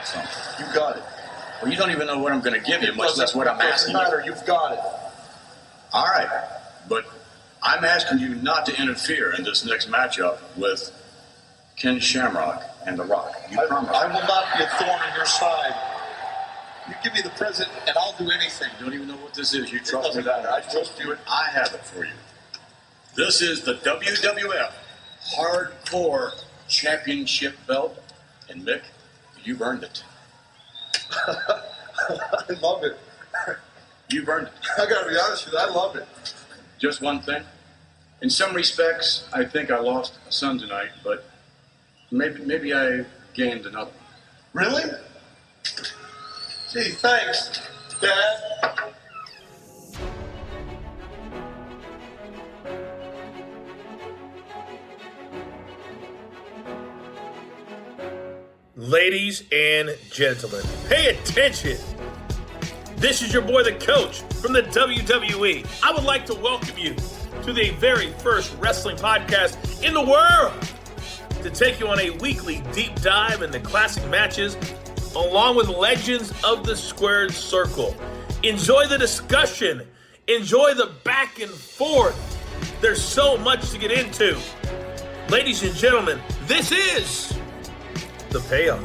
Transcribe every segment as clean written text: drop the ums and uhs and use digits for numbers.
something. You got it. Well, you don't even know what I'm going to give you, much less what I'm asking you. It doesn't matter. You've got it. All right, but I'm asking you not to interfere in this next matchup with Ken Shamrock and The Rock. You promise? I will not be a thorn in your side. You give me the present, and I'll do anything. You don't even know what this is. You trust me? It doesn't matter. I trust you. I have it for you. This is the WWF Hardcore Championship belt, and Mick, you've earned it. I love it. You've earned it. I got to be honest with you. I love it. Just one thing. In some respects, I think I lost a son tonight, but maybe I gained another. Really? Gee, thanks, Dad. Ladies and gentlemen, pay attention. This is your boy, the Coach, from the WWE. I would like to welcome you to the very first wrestling podcast in the world to take you on a weekly deep dive into classic matches along with legends of the squared circle. Enjoy the discussion. Enjoy the back and forth. There's so much to get into. Ladies and gentlemen, this is The Payoff.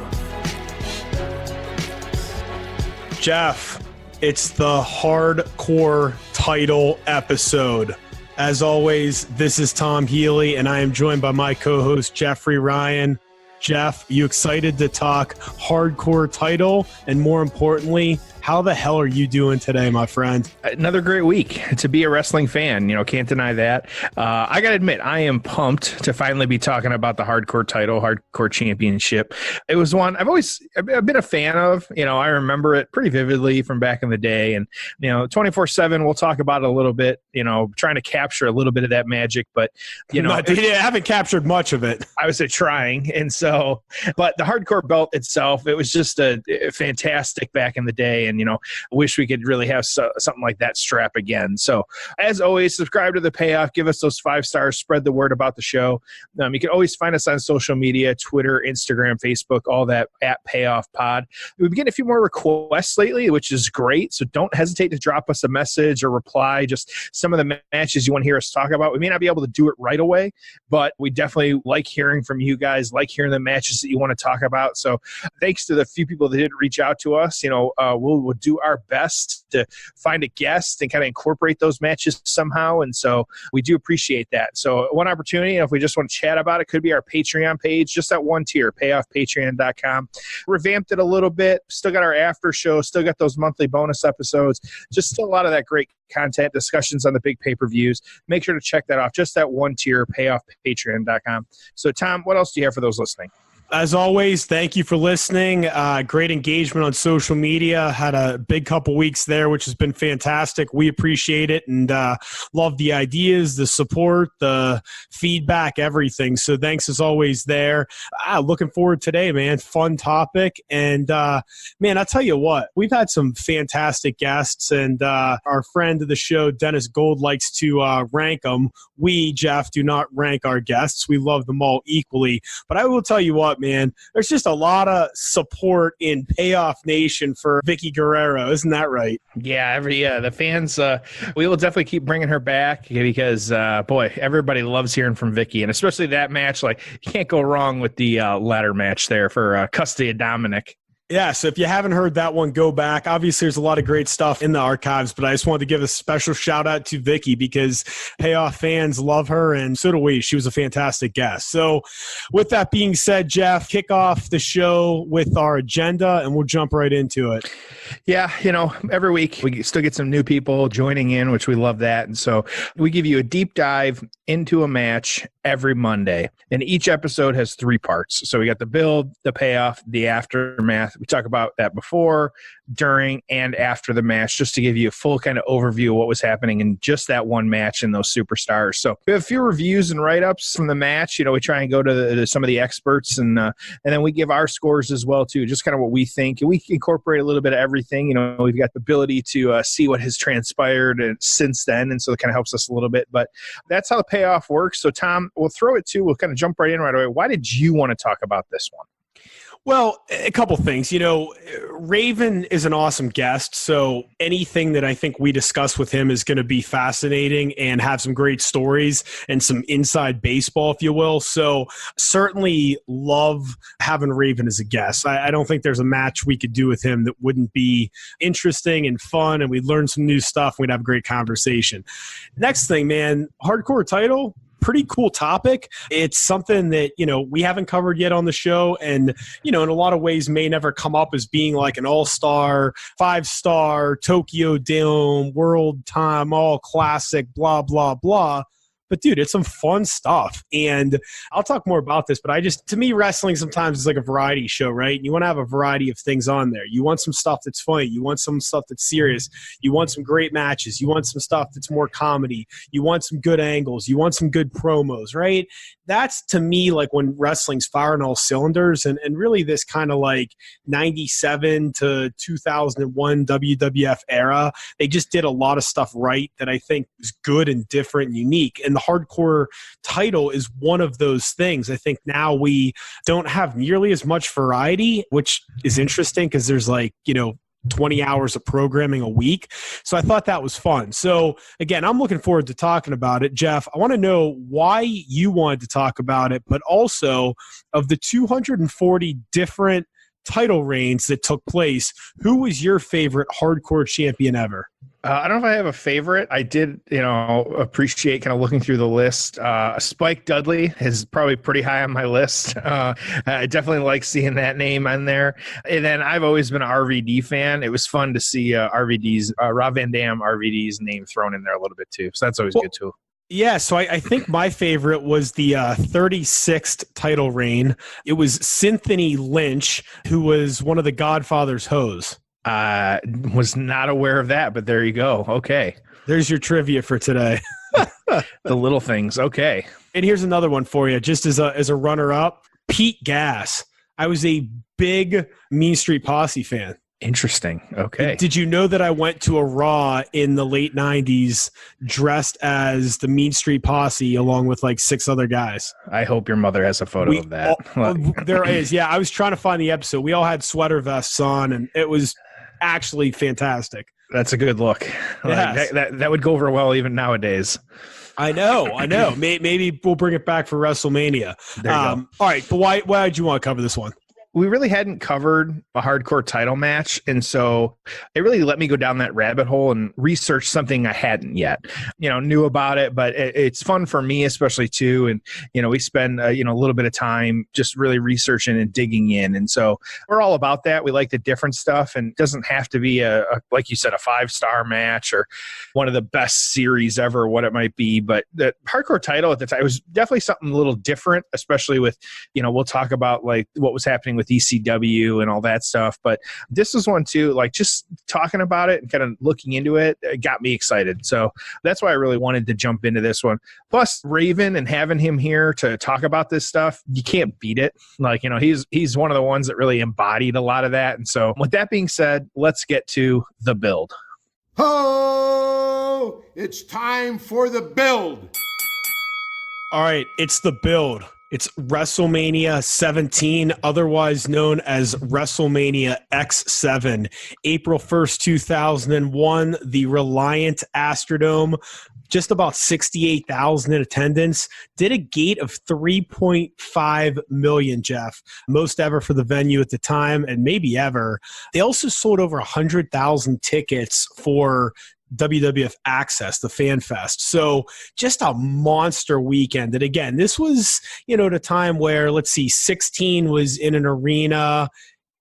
Jeff, it's the hardcore title episode. As always, this is Tom Healy, and I am joined by my co-host, Jeffrey Ryan. Jeff, you excited to talk hardcore title? And more importantly, how the hell are you doing today, my friend? Another great week to be a wrestling fan. Can't deny that. I got to admit, I am pumped to finally be talking about the hardcore title, hardcore championship. It was one I've been a fan of. I remember it pretty vividly from back in the day. And, 24/7, we'll talk about it a little bit, trying to capture a little bit of that magic. But, I haven't captured much of it. I was trying. And so, but the hardcore belt itself, it was just a fantastic back in the day. And, wish we could really have something like that strap again. So as always, subscribe to The Payoff, give us those 5 stars, spread the word about the show. You can always find us on social media, Twitter, Instagram, Facebook, all that at Payoff Pod. We've been getting a few more requests lately, which is great. So don't hesitate to drop us a message or reply. Just some of the matches you want to hear us talk about. We may not be able to do it right away, but we definitely like hearing from you guys, like hearing the matches that you want to talk about. So thanks to the few people that did reach out to us. We'll do our best to find a guest and kind of incorporate those matches somehow. And so we do appreciate that. So one opportunity, if we just want to chat about it, could be our Patreon page, just that one tier, payoffpatreon.com. Revamped it a little bit. Still got our after show, still got those monthly bonus episodes, just still a lot of that great content, discussions on the big pay-per-views. Make sure to check that off. Just that one tier, payoffpatreon.com. So Tom, what else do you have for those listening? As always, thank you for listening. Great engagement on social media. Had a big couple weeks there, which has been fantastic. We appreciate it and love the ideas, the support, the feedback, everything. So thanks as always there. Looking forward today, man. Fun topic. And, man, I'll tell you what, we've had some fantastic guests, and our friend of the show, Dennis Gold, likes to rank them. We, Jeff, do not rank our guests. We love them all equally. But I will tell you what, man, there's just a lot of support in Payoff Nation for Vicky Guerrero. Isn't that right? Yeah, the fans, we will definitely keep bringing her back because, boy, everybody loves hearing from Vicky, and especially that match. Like, you can't go wrong with the ladder match there for custody of Dominic. Yeah, so if you haven't heard that one, go back. Obviously, there's a lot of great stuff in the archives, but I just wanted to give a special shout-out to Vicky because Payoff fans love her, and so do we. She was a fantastic guest. So with that being said, Jeff, kick off the show with our agenda, and we'll jump right into it. Yeah, every week we still get some new people joining in, which we love that. And so we give you a deep dive into a match every Monday, and each episode has 3 parts. So we got the build, the payoff, the aftermath. We talk about that before, during, and after the match, just to give you a full kind of overview of what was happening in just that one match and those superstars. So we have a few reviews and write-ups from the match. We try and go to some of the experts, and then we give our scores as well, too, just kind of what we think. And we incorporate a little bit of everything. We've got the ability to see what has transpired since then, and so it kind of helps us a little bit. But that's how the payoff works. So, Tom, we'll throw it to, we'll kind of jump right in right away. Why did you want to talk about this one? Well, a couple things. Raven is an awesome guest, so anything that I think we discuss with him is going to be fascinating and have some great stories and some inside baseball, if you will. So certainly love having Raven as a guest. I don't think there's a match we could do with him that wouldn't be interesting and fun, and we'd learn some new stuff. We'd have a great conversation. Next thing, man, hardcore title. Pretty cool topic. It's something that, we haven't covered yet on the show and, in a lot of ways may never come up as being like an all-star, 5-star, Tokyo Dome, world time, all classic, blah, blah, blah. But dude, it's some fun stuff. And I'll talk more about this, but to me, wrestling sometimes is like a variety show, right? You want to have a variety of things on there. You want some stuff that's funny. You want some stuff that's serious. You want some great matches. You want some stuff that's more comedy. You want some good angles. You want some good promos, right? That's to me like when wrestling's firing all cylinders and really this kind of like 97 to 2001 WWF era, they just did a lot of stuff right that I think is good and different and unique. And the hardcore title is one of those things. I think now we don't have nearly as much variety, which is interesting because there's 20 hours of programming a week. So I thought that was fun. So again, I'm looking forward to talking about it. Jeff, I want to know why you wanted to talk about it, but also of the 240 different title reigns that took place, who was your favorite hardcore champion ever? I don't know if I have a favorite. I did, appreciate kind of looking through the list. Spike Dudley is probably pretty high on my list. I definitely like seeing that name on there. And then I've always been an RVD fan. It was fun to see RVD's, Rob Van Dam RVD's name thrown in there a little bit too. So that's always good too. Yeah, so I think my favorite was the 36th title reign. It was Cynthony Lynch, who was one of the Godfather's hoes. Was not aware of that, but there you go. Okay. There's your trivia for today. The little things. Okay. And here's another one for you, just as a runner-up. Pete Gas. I was a big Mean Street Posse fan. Interesting. Okay. Did you know that I went to a Raw in the late 90s dressed as the Mean Street Posse along with 6 other guys? I hope your mother has a photo of that. There is. Yeah, I was trying to find the episode. We all had sweater vests on, and it was actually fantastic. That's a good look. Yes. That would go over well even nowadays. I know. Maybe we'll bring it back for WrestleMania. There you go. All right, but why did you want to cover this one? We really hadn't covered a hardcore title match, and so it really let me go down that rabbit hole and research something I hadn't yet. Knew about it, but it's fun for me, especially too. And we spend a little bit of time just really researching and digging in, and so we're all about that. We like the different stuff, and it doesn't have to be a like you said, a 5-star match or one of the best series ever, what it might be. But the hardcore title at the time was definitely something a little different, especially with we'll talk about what was happening with ECW and all that stuff, but this was one too, just talking about it and kind of looking into it, got me excited. So that's why I really wanted to jump into this one. Plus Raven and having him here to talk about this stuff, you can't beat it. He's one of the ones that really embodied a lot of that. And so with that being said, let's get to the build. Oh, it's time for the build. All right, it's the build. It's WrestleMania 17, otherwise known as WrestleMania X7. April 1st, 2001, the Reliant Astrodome, just about 68,000 in attendance, did a gate of 3.5 million, Jeff. Most ever for the venue at the time, and maybe ever. They also sold over 100,000 tickets for WWF Access, the Fan Fest. So just a monster weekend. And again, this was, at a time where, 16 was in an arena,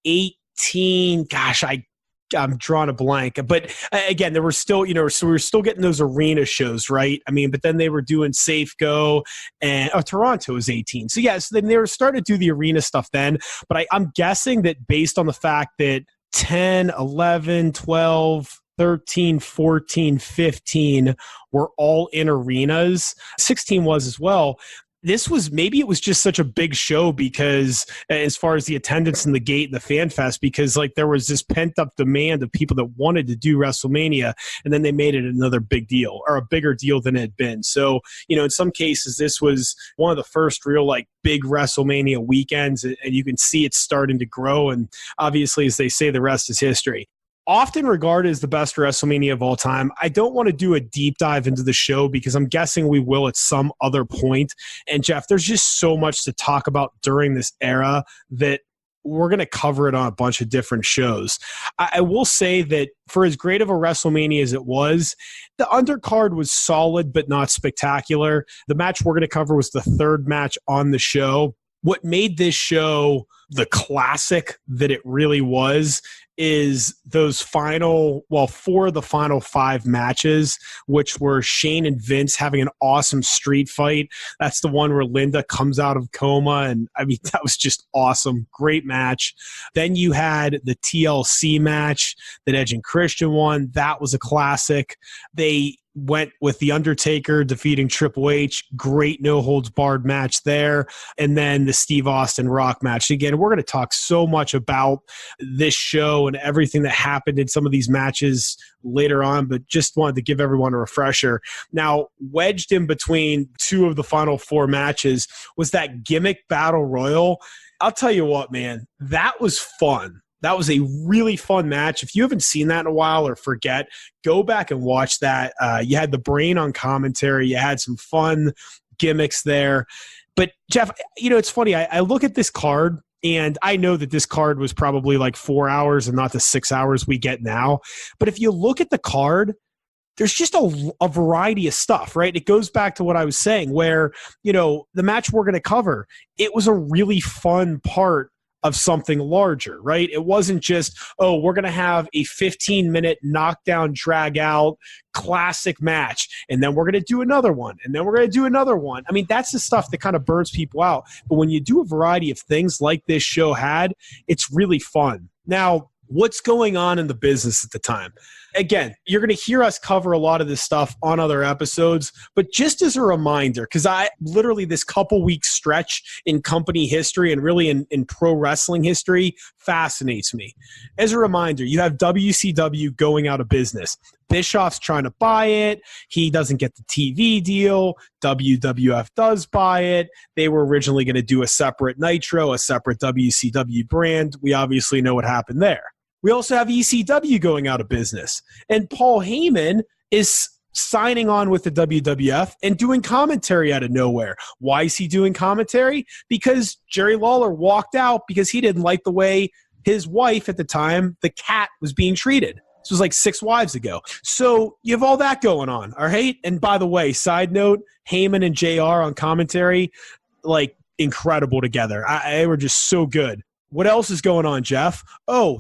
18, gosh, I'm drawing a blank. But again, there were still, so we were still getting those arena shows, right? I mean, but then they were doing Safe Go and Toronto was 18. So yeah, so then they were starting to do the arena stuff then. But I'm guessing that based on the fact that 10, 11, 12, 13, 14, 15 were all in arenas. 16 was as well. this was, maybe it was just such a big show because as far as the attendance in the gate and the fan fest, because like there was this pent up demand of people that wanted to do WrestleMania, and then they made it another big deal, or a bigger deal than it had been. So, in some cases, this was one of the first real like big WrestleMania weekends, and you can see it starting to grow. And obviously, as they say, the rest is history. Often regarded as the best WrestleMania of all time. I don't want to do a deep dive into the show because I'm guessing we will at some other point. And Jeff, there's just so much to talk about during this era that we're going to cover it on a bunch of different shows. I will say that for as great of a WrestleMania as it was, the undercard was solid but not spectacular. The match we're going to cover was the third match on the show. What made this show the classic that it really was is those four of the final 5 matches, which were Shane and Vince having an awesome street fight. That's the one where Linda comes out of coma, and I mean, that was just awesome. Great match. Then you had the TLC match that Edge and Christian won. That was a classic. They went with The Undertaker defeating Triple H. Great no-holds-barred match there. And then the Steve Austin Rock match. Again, we're going to talk so much about this show and everything that happened in some of these matches later on, but just wanted to give everyone a refresher. Now, wedged in between 2 of the final 4 matches was that gimmick battle royal. I'll tell you what, man, that was fun. That was a really fun match. If you haven't seen that in a while or forget, go back and watch that. You had the Brain on commentary. You had some fun gimmicks there. But, Jeff, it's funny. I look at this card, and I know that this card was probably like 4 hours and not the 6 hours we get now. But if you look at the card, there's just a variety of stuff, right? It goes back to what I was saying where, the match we're going to cover, it was a really fun part of something larger, right? It wasn't just, we're going to have a 15-minute knockdown, drag-out, classic match, and then we're going to do another one, and then we're going to do another one. I mean, that's the stuff that kind of burns people out. But when you do a variety of things like this show had, it's really fun. Now, what's going on in the business at the time? Again, you're going to hear us cover a lot of this stuff on other episodes, but just as a reminder, because I literally this couple weeks stretch in company history and really in pro wrestling history fascinates me. As a reminder, you have WCW going out of business. Bischoff's trying to buy it. He doesn't get the TV deal. WWF does buy it. They were originally going to do a separate Nitro, a separate WCW brand. We obviously know what happened there. We also have ECW going out of business. And Paul Heyman is signing on with the WWF and doing commentary out of nowhere. Why is he doing commentary? Because Jerry Lawler walked out because he didn't like the way his wife at the time, the cat, was being treated. This was like 6 wives ago. So you have all that going on, all right? And by the way, side note, Heyman and JR on commentary, like incredible together. They were just so good. What else is going on, Jeff?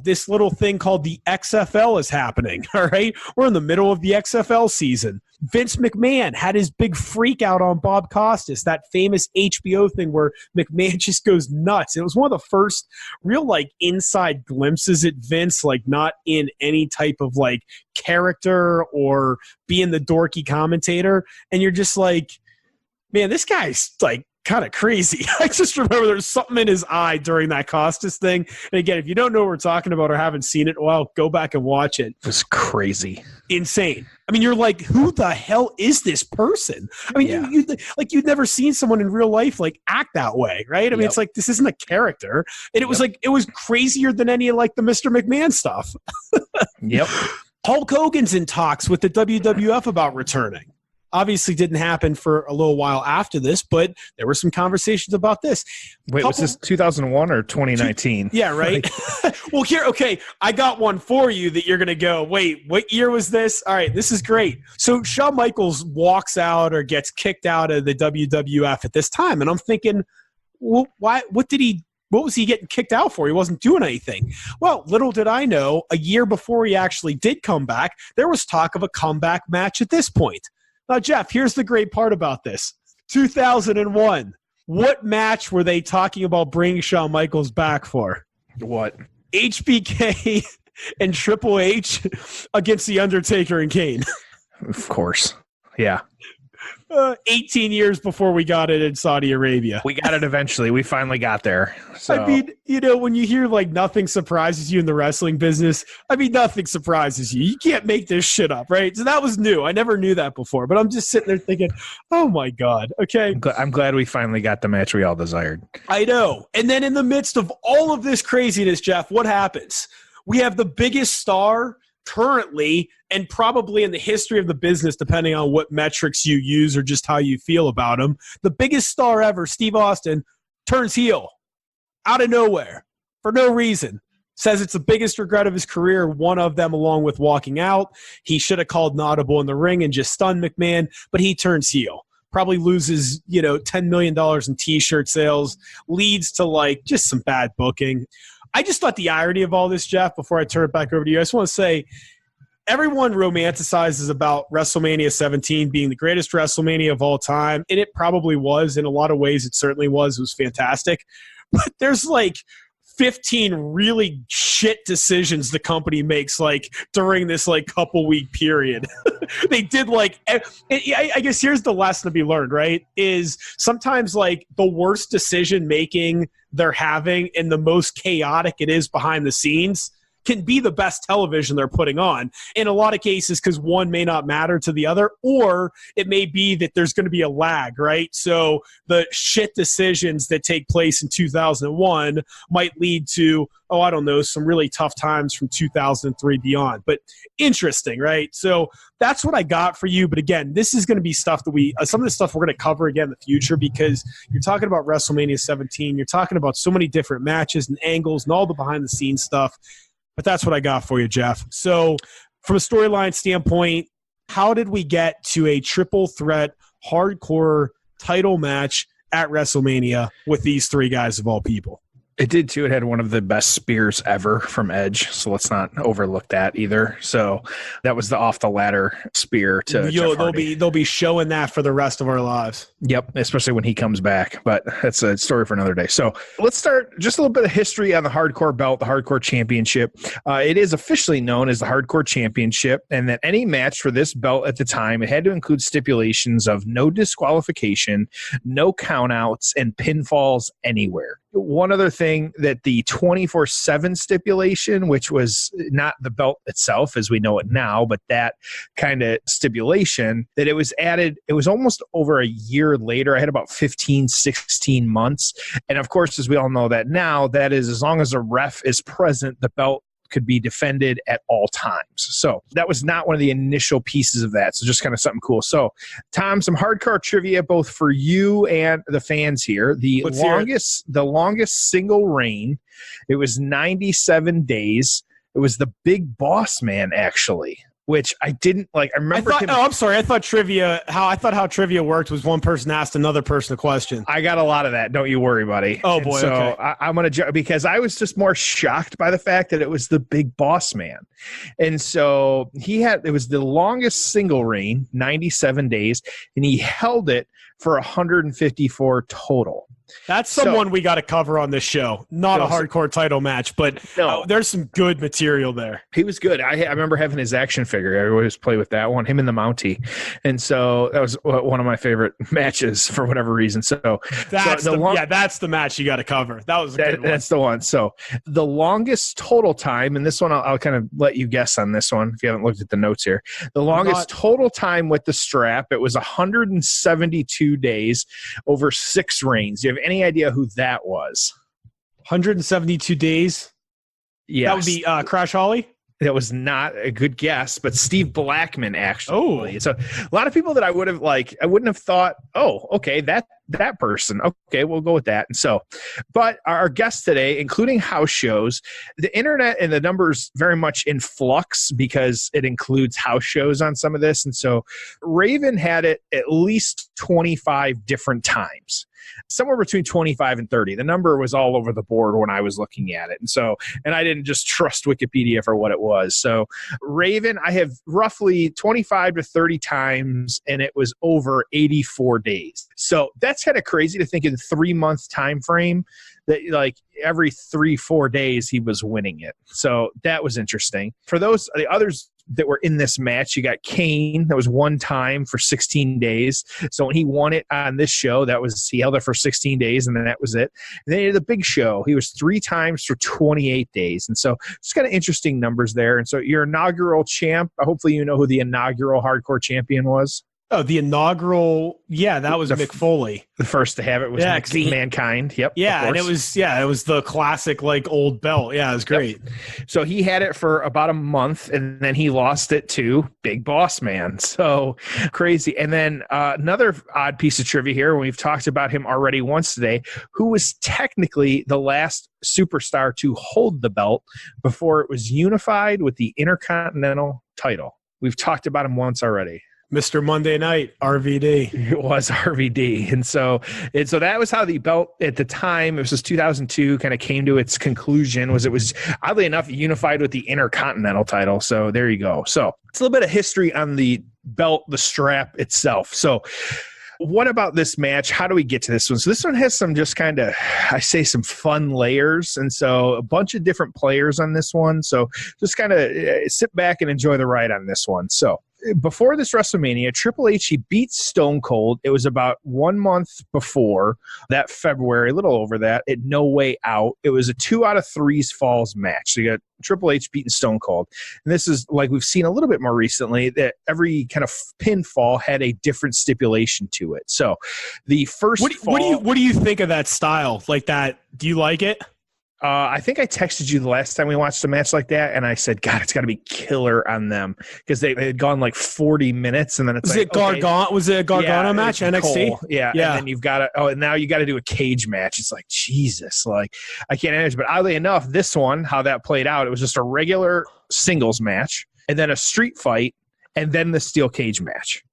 This little thing called the XFL is happening, all right? We're in the middle of the XFL season. Vince McMahon had his big freak out on Bob Costas, that famous HBO thing where McMahon just goes nuts. It was one of the first real, like, inside glimpses at Vince, like, not in any type of, like, character or being the dorky commentator. And you're just like, man, this guy's, like, kind of crazy. I just remember there's something in his eye during that Costas thing. And again, if you don't know what we're talking about or haven't seen it, well, go back and watch it. It was crazy. Insane. I mean, you're like, who the hell is this person? I mean, Yeah. you'd never seen someone in real life like act that way, right? I mean, It's like, this isn't a character. And it was like, it was crazier than any of like the Mr. McMahon stuff. Yep. Hulk Hogan's in talks with the WWF about returning. Obviously didn't happen for a little while after this, but there were some conversations about this. Wait, was this 2001 or 2019? Yeah, right? Well, okay, I got one for you that you're going to go, wait, what year was this? All right, this is great. So Shawn Michaels walks out or gets kicked out of the WWF at this time, and I'm thinking, well, why? What was he getting kicked out for? He wasn't doing anything. Well, little did I know, a year before he actually did come back, there was talk of a comeback match at this point. Now, Jeff, here's the great part about this. 2001. What match were they talking about bringing Shawn Michaels back for? What? HBK and Triple H against The Undertaker and Kane. Of course. Yeah. 18 years before we got it in Saudi Arabia. We got it eventually. We finally got there. So. I mean, when you hear like nothing surprises you in the wrestling business, I mean, nothing surprises you. You can't make this shit up, right? So that was new. I never knew that before, but I'm just sitting there thinking, oh my God. Okay. I'm glad we finally got the match we all desired. I know. And then in the midst of all of this craziness, Jeff, what happens? We have the biggest star currently and probably in the history of the business, depending on what metrics you use or just how you feel about him. The biggest star ever, Steve Austin, turns heel out of nowhere for no reason. Says it's the biggest regret of his career, one of them along with walking out. He should have called an audible in the ring and just stunned McMahon, but he turns heel. Probably loses, $10 million in T-shirt sales, leads to like just some bad booking. I just thought the irony of all this, Jeff, before I turn it back over to you, I just want to say everyone romanticizes about WrestleMania 17 being the greatest WrestleMania of all time, and it probably was. In a lot of ways, it certainly was. It was fantastic. But there's like 15 really shit decisions the company makes like during this like couple week period. They did like, I guess here's the lesson to be learned, right? Is sometimes like the worst decision making they're having and the most chaotic it is behind the scenes can be the best television they're putting on in a lot of cases, because one may not matter to the other, or it may be that there's going to be a lag, right? So the shit decisions that take place in 2001 might lead to, some really tough times from 2003 beyond. But interesting, right? So that's what I got for you. But again, this is going to be stuff that some of the stuff we're going to cover again in the future, because you're talking about WrestleMania 17. You're talking about so many different matches and angles and all the behind the scenes stuff. But that's what I got for you, Jeff. So from a storyline standpoint, how did we get to a triple threat hardcore title match at WrestleMania with these three guys of all people? It did too. It had one of the best spears ever from Edge, so let's not overlook that either. So that was the off the ladder spear to Jeff Hardy. They'll be showing that for the rest of our lives. Yep, especially when he comes back. But that's a story for another day. So let's start just a little bit of history on the hardcore belt, the hardcore championship. It is officially known as the hardcore championship, and that any match for this belt at the time, it had to include stipulations of no disqualification, no countouts, and pinfalls anywhere. One other thing, that the 24/7 stipulation, which was not the belt itself as we know it now, but that kind of stipulation, that it was added, it was almost over a year later. I had about 15, 16 months. And of course, as we all know that now, that is as long as a ref is present, the belt could be defended at all times. So that was not one of the initial pieces of that. So just kind of something cool. So Tom, some hardcore trivia, both for you and the fans here. The longest single reign, it was 97 days. It was the Big Boss Man, actually, which I didn't like. I remember. I'm sorry. I thought how trivia worked was one person asked another person a question. I got a lot of that. Don't you worry, buddy. Oh boy. So okay. I'm going to, because I was just more shocked by the fact that it was the Big Boss Man. And so it was the longest single reign, 97 days, and he held it for 154 total. That's someone we got to cover on this show. Not a hardcore title match, but there's some good material there. He was good. I remember having his action figure. I always play with that one, him and the Mountie. And so that was one of my favorite matches for whatever reason. So that's the match you got to cover. That was a good one. That's the one. So the longest total time, and this one I'll kind of let you guess on this one if you haven't looked at the notes here. The longest total time with the strap, it was 172 days over 6 reigns. Do you have any idea who that was? 172 days? Yes. That would be Crash Holly? That was not a good guess, but Steve Blackman, actually. Oh. So a lot of people that I wouldn't have thought, oh, okay, that person. Okay, we'll go with that. And so, but our guests today, including house shows, the internet and the numbers very much in flux because it includes house shows on some of this. And so Raven had it at least 25 different times. Somewhere between 25 and 30. The number was all over the board when I was looking at it. And I didn't just trust Wikipedia for what it was. So Raven, I have roughly 25 to 30 times, and it was over 84 days. So that's kind of crazy to think in 3-month time frame that like every 3-4 days he was winning it. So that was interesting. For the others that were in this match, you got Kane. That was one time for 16 days. So when he won it on this show, he held it for 16 days, and then that was it. And then he had the Big Show. He was 3 times for 28 days. And so it's kind of interesting numbers there. And so your inaugural champ, hopefully you know who the inaugural hardcore champion was. Oh, the inaugural, that was Mick Foley. The first to have it was Mankind. Yep. Yeah, and it was the classic like old belt. Yeah, it was great. Yep. So he had it for about a month, and then he lost it to Big Boss Man. So crazy. And then another odd piece of trivia here, we've talked about him already once today, who was technically the last superstar to hold the belt before it was unified with the Intercontinental title. We've talked about him once already. Mr. Monday Night, RVD. It was RVD. And so that was how the belt at the time, it was 2002, kind of came to its conclusion, it was oddly enough unified with the Intercontinental title. So there you go. So it's a little bit of history on the belt, the strap itself. So what about this match? How do we get to this one? So this one has some just kind of, some fun layers. And so a bunch of different players on this one. So just kind of sit back and enjoy the ride on this one. So before this WrestleMania, Triple H, he beat Stone Cold. It was about 1 month before that February, a little over that, at No Way Out. It was a 2 out of 3 falls match. So you got Triple H beating Stone Cold. And this is like we've seen a little bit more recently, that every kind of pinfall had a different stipulation to it. So the first what do you think of that style? Like that, do you like it? I think I texted you the last time we watched a match like that, and I said, God, it's got to be killer on them, because they had gone like 40 minutes, and then it's was it a Gargano match, NXT? Cole. Yeah. And then you've got to, and now you got to do a cage match. It's like, Jesus, like I can't imagine. But oddly enough, this one, how that played out, it was just a regular singles match, and then a street fight, and then the steel cage match.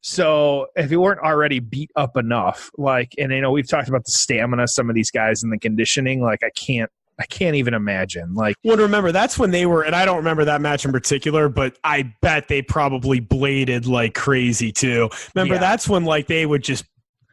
So if you weren't already beat up enough, like, and we've talked about the stamina, some of these guys and the conditioning, like I can't even imagine. Like, well, remember that's when they were, and I don't remember that match in particular, but I bet they probably bladed like crazy too. Remember, that's when like they would just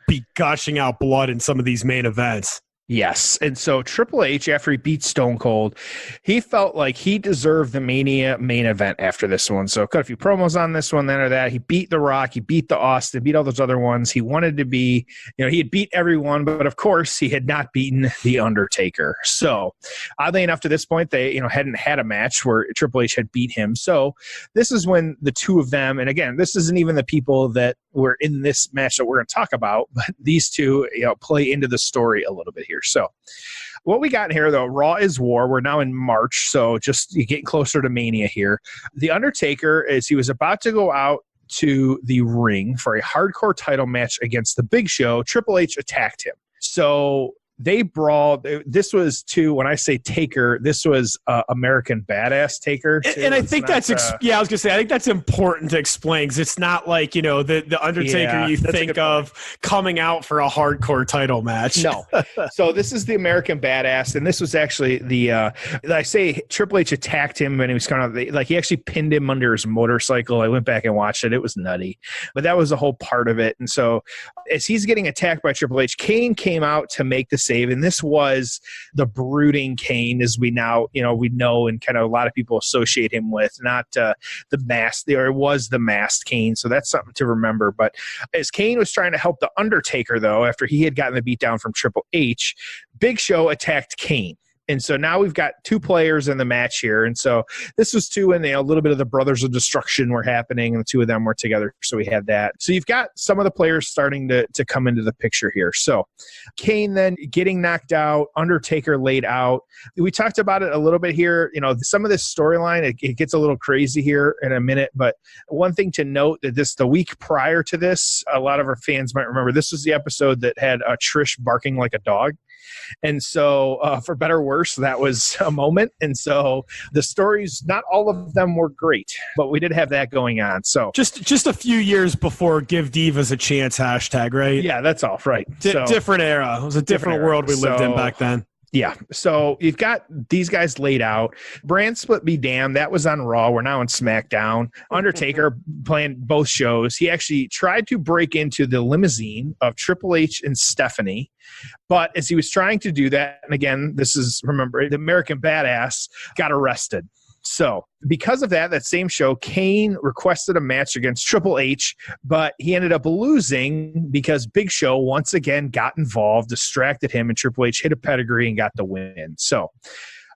be gushing out blood in some of these main events. Yes. And so Triple H, after he beat Stone Cold, he felt like he deserved the Mania main event after this one. So cut a few promos on this one, then or that. He beat The Rock, he beat the Austin, beat all those other ones. He wanted to be, he had beat everyone, but of course he had not beaten The Undertaker. So oddly enough, to this point, they, hadn't had a match where Triple H had beat him. So this is when the two of them, and again, this isn't even the people that were in this match that we're going to talk about, but these two, play into the story a little bit here. So what we got here, though, Raw is War. We're now in March, so just getting closer to Mania here. The Undertaker, as he was about to go out to the ring for a hardcore title match against the Big Show, Triple H attacked him. So they brawled. This was when I say Taker, this was American Badass Taker. And I think I was going to say, I think that's important to explain, because it's not like, the Undertaker you think of coming out for a hardcore title match. No. So this is the American Badass, and this was actually I say Triple H attacked him, and he was kind of like, he actually pinned him under his motorcycle. I went back and watched it. It was nutty, but that was a whole part of it. And so as he's getting attacked by Triple H, Kane came out to make the save, and this was the brooding Kane, as we now we know, and kind of a lot of people associate him with, not the masked, or it was the masked Kane. So that's something to remember. But as Kane was trying to help the Undertaker, though, after he had gotten the beat down from Triple H, Big Show attacked Kane. And so now we've got two players in the match here. And so this was two, and a little bit of the Brothers of Destruction were happening, and the two of them were together. So we had that. So you've got some of the players starting to come into the picture here. So Kane then getting knocked out, Undertaker laid out. We talked about it a little bit here. Some of this storyline, it gets a little crazy here in a minute. But one thing to note, that the week prior to this, a lot of our fans might remember, this was the episode that had Trish barking like a dog. And so for better or worse, that was a moment. And so the stories, not all of them were great, but we did have that going on. So just a few years before Give Divas a Chance #, right? Yeah, that's all right. Different era. It was a different world we lived in back then. Yeah. So you've got these guys laid out. Brand split be damned. That was on Raw. We're now on SmackDown. Undertaker playing both shows. He actually tried to break into the limousine of Triple H and Stephanie. But as he was trying to do that, and again, this is, remember, the American Badass got arrested. So because of that same show, Kane requested a match against Triple H, but he ended up losing because Big Show once again got involved, distracted him, and Triple H hit a pedigree and got the win. So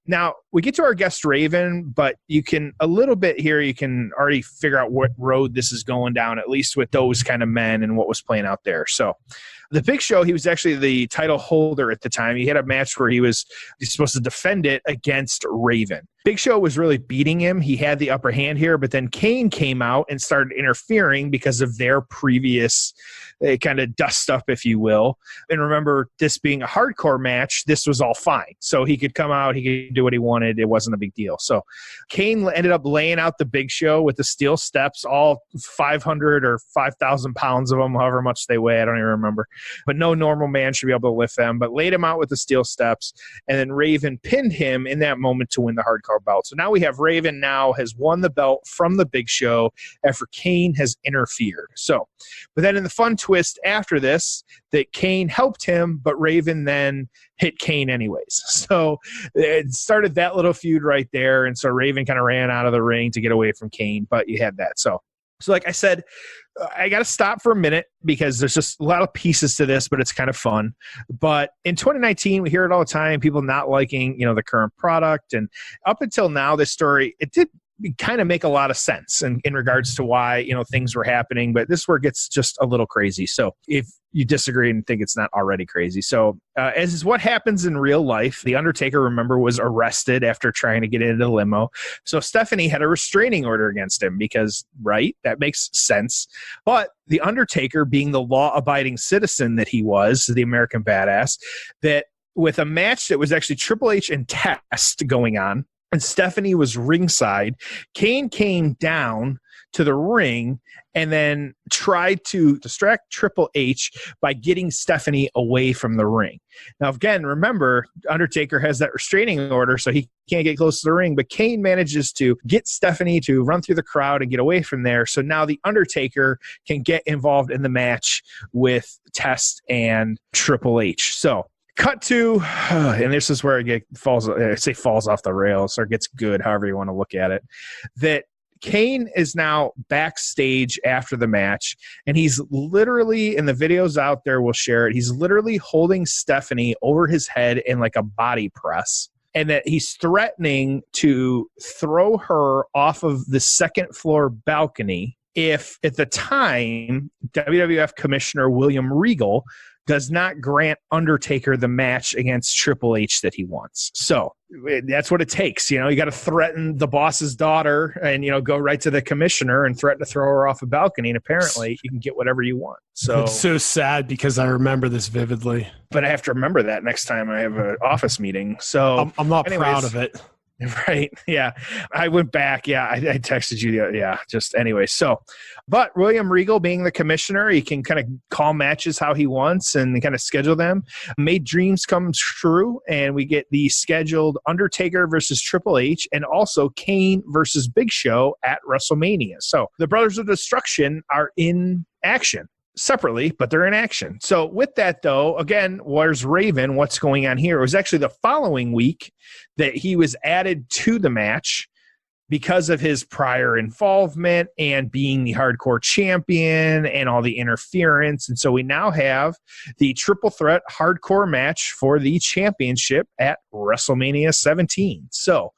now we get to our guest Raven, but you can a little bit here, you can already figure out what road this is going down, at least with those kind of men and what was playing out there. So the Big Show, he was actually the title holder at the time. He had a match where he's supposed to defend it against Raven. Big Show was really beating him. He had the upper hand here, but then Kane came out and started interfering because of their previous kind of dust up, if you will. And remember, this being a hardcore match, this was all fine. So he could come out, he could do what he wanted. It wasn't a big deal. So Kane ended up laying out the Big Show with the steel steps, all 500 or 5,000 pounds of them, however much they weigh. I don't even remember. But no normal man should be able to lift them. But laid him out with the steel steps, and then Raven pinned him in that moment to win the hardcore belt. So now we have Raven now has won the belt from the Big Show after Kane has interfered. So, but then in the fun twist after this, that Kane helped him, but Raven then hit Kane anyways. So it started that little feud right there. And so Raven kind of ran out of the ring to get away from Kane, but you had that. So like I said, I got to stop for a minute because there's just a lot of pieces to this, but it's kind of fun. But in 2019, we hear it all the time, people not liking, the current product. And up until now, this story, it did kind of make a lot of sense in regards to why, things were happening. But this is where it gets just a little crazy. So if you disagree and think it's not already crazy. So as is what happens in real life, The Undertaker, remember, was arrested after trying to get into the limo. So Stephanie had a restraining order against him because, right, that makes sense. But The Undertaker, being the law-abiding citizen that he was, the American Badass, that with a match that was actually Triple H and Test going on, and Stephanie was ringside, Kane came down to the ring and then tried to distract Triple H by getting Stephanie away from the ring. Now, again, remember, Undertaker has that restraining order, so he can't get close to the ring, but Kane manages to get Stephanie to run through the crowd and get away from there. So now the Undertaker can get involved in the match with Test and Triple H. So cut to, and this is where it falls off the rails or gets good, however you want to look at it, that Kane is now backstage after the match, and he's literally, and the videos out there will share it, he's literally holding Stephanie over his head in like a body press, and that he's threatening to throw her off of the second floor balcony if, at the time, WWF Commissioner William Regal does not grant Undertaker the match against Triple H that he wants. So that's what it takes. You got to threaten the boss's daughter and, go right to the commissioner and threaten to throw her off a balcony. And apparently you can get whatever you want. So it's so sad because I remember this vividly. But I have to remember that next time I have an office meeting. So I'm not proud of it. Right. Yeah. I went back. Yeah. I texted you. Yeah. Just anyway. So, but William Regal being the commissioner, he can kind of call matches how he wants and kind of schedule them. Made dreams come true. And we get the scheduled Undertaker versus Triple H and also Kane versus Big Show at WrestleMania. So the Brothers of Destruction are in action. Separately, but they're in action. So with that, though, again, where's Raven? What's going on here? It was actually the following week that he was added to the match because of his prior involvement and being the hardcore champion and all the interference. And so we now have the triple threat hardcore match for the championship at WrestleMania 17. So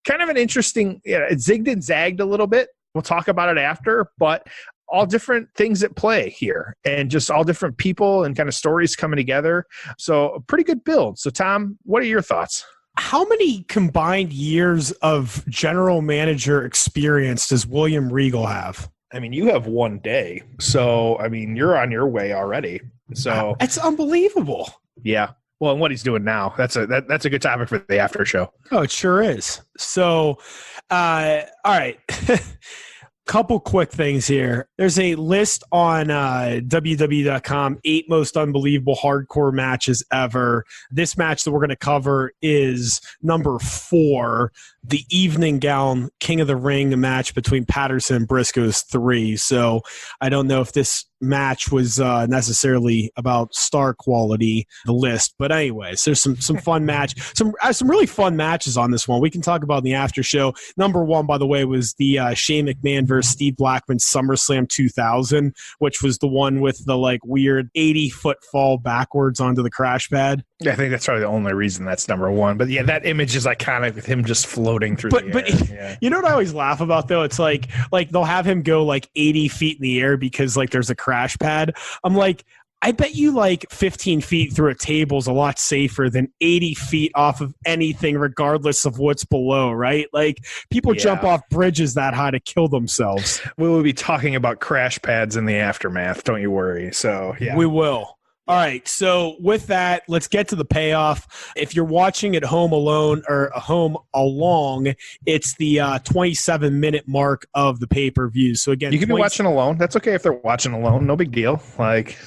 kind of an interesting, it zigged and zagged a little bit. We'll talk about it after, but all different things at play here and just all different people and kind of stories coming together. So a pretty good build. So Tom, what are your thoughts? How many combined years of general manager experience does William Regal have? I mean, you have 1 day. So, I memean, you're on your way already. So it's unbelievable. Yeah. Well, and what he's doing now, that's a good topic for the after show. Oh, it sure is. So, all right. Couple quick things here. There's a list on WWE.com, 8 most unbelievable hardcore matches ever. This match that we're going to cover is number 4, the evening gown King of the Ring match between Patterson and Briscoe's 3. So I don't know if this match was necessarily about star quality, the list. But anyways, there's some fun match, some really fun matches on this one. We can talk about in the after show. Number 1, by the way, was the Shane McMahon versus Steve Blackman SummerSlam 2000, which was the one with the like weird 80-foot fall backwards onto the crash pad. Yeah, I think that's probably the only reason that's number 1. But yeah, that image is iconic with him just floating through the air. But yeah. You know what I always laugh about though? It's like they'll have him go like 80 feet in the air because like there's a crash pad. I'm like, I bet you like 15 feet through a table is a lot safer than 80 feet off of anything, regardless of what's below, right? Like people jump off bridges that high to kill themselves. We will be talking about crash pads in the aftermath. Don't you worry. So yeah, we will. All right, so with that, let's get to the payoff. If you're watching at home alone or home along, it's the 27-minute mark of the pay-per-view. So again, you can be watching alone. That's okay if they're watching alone. No big deal. Like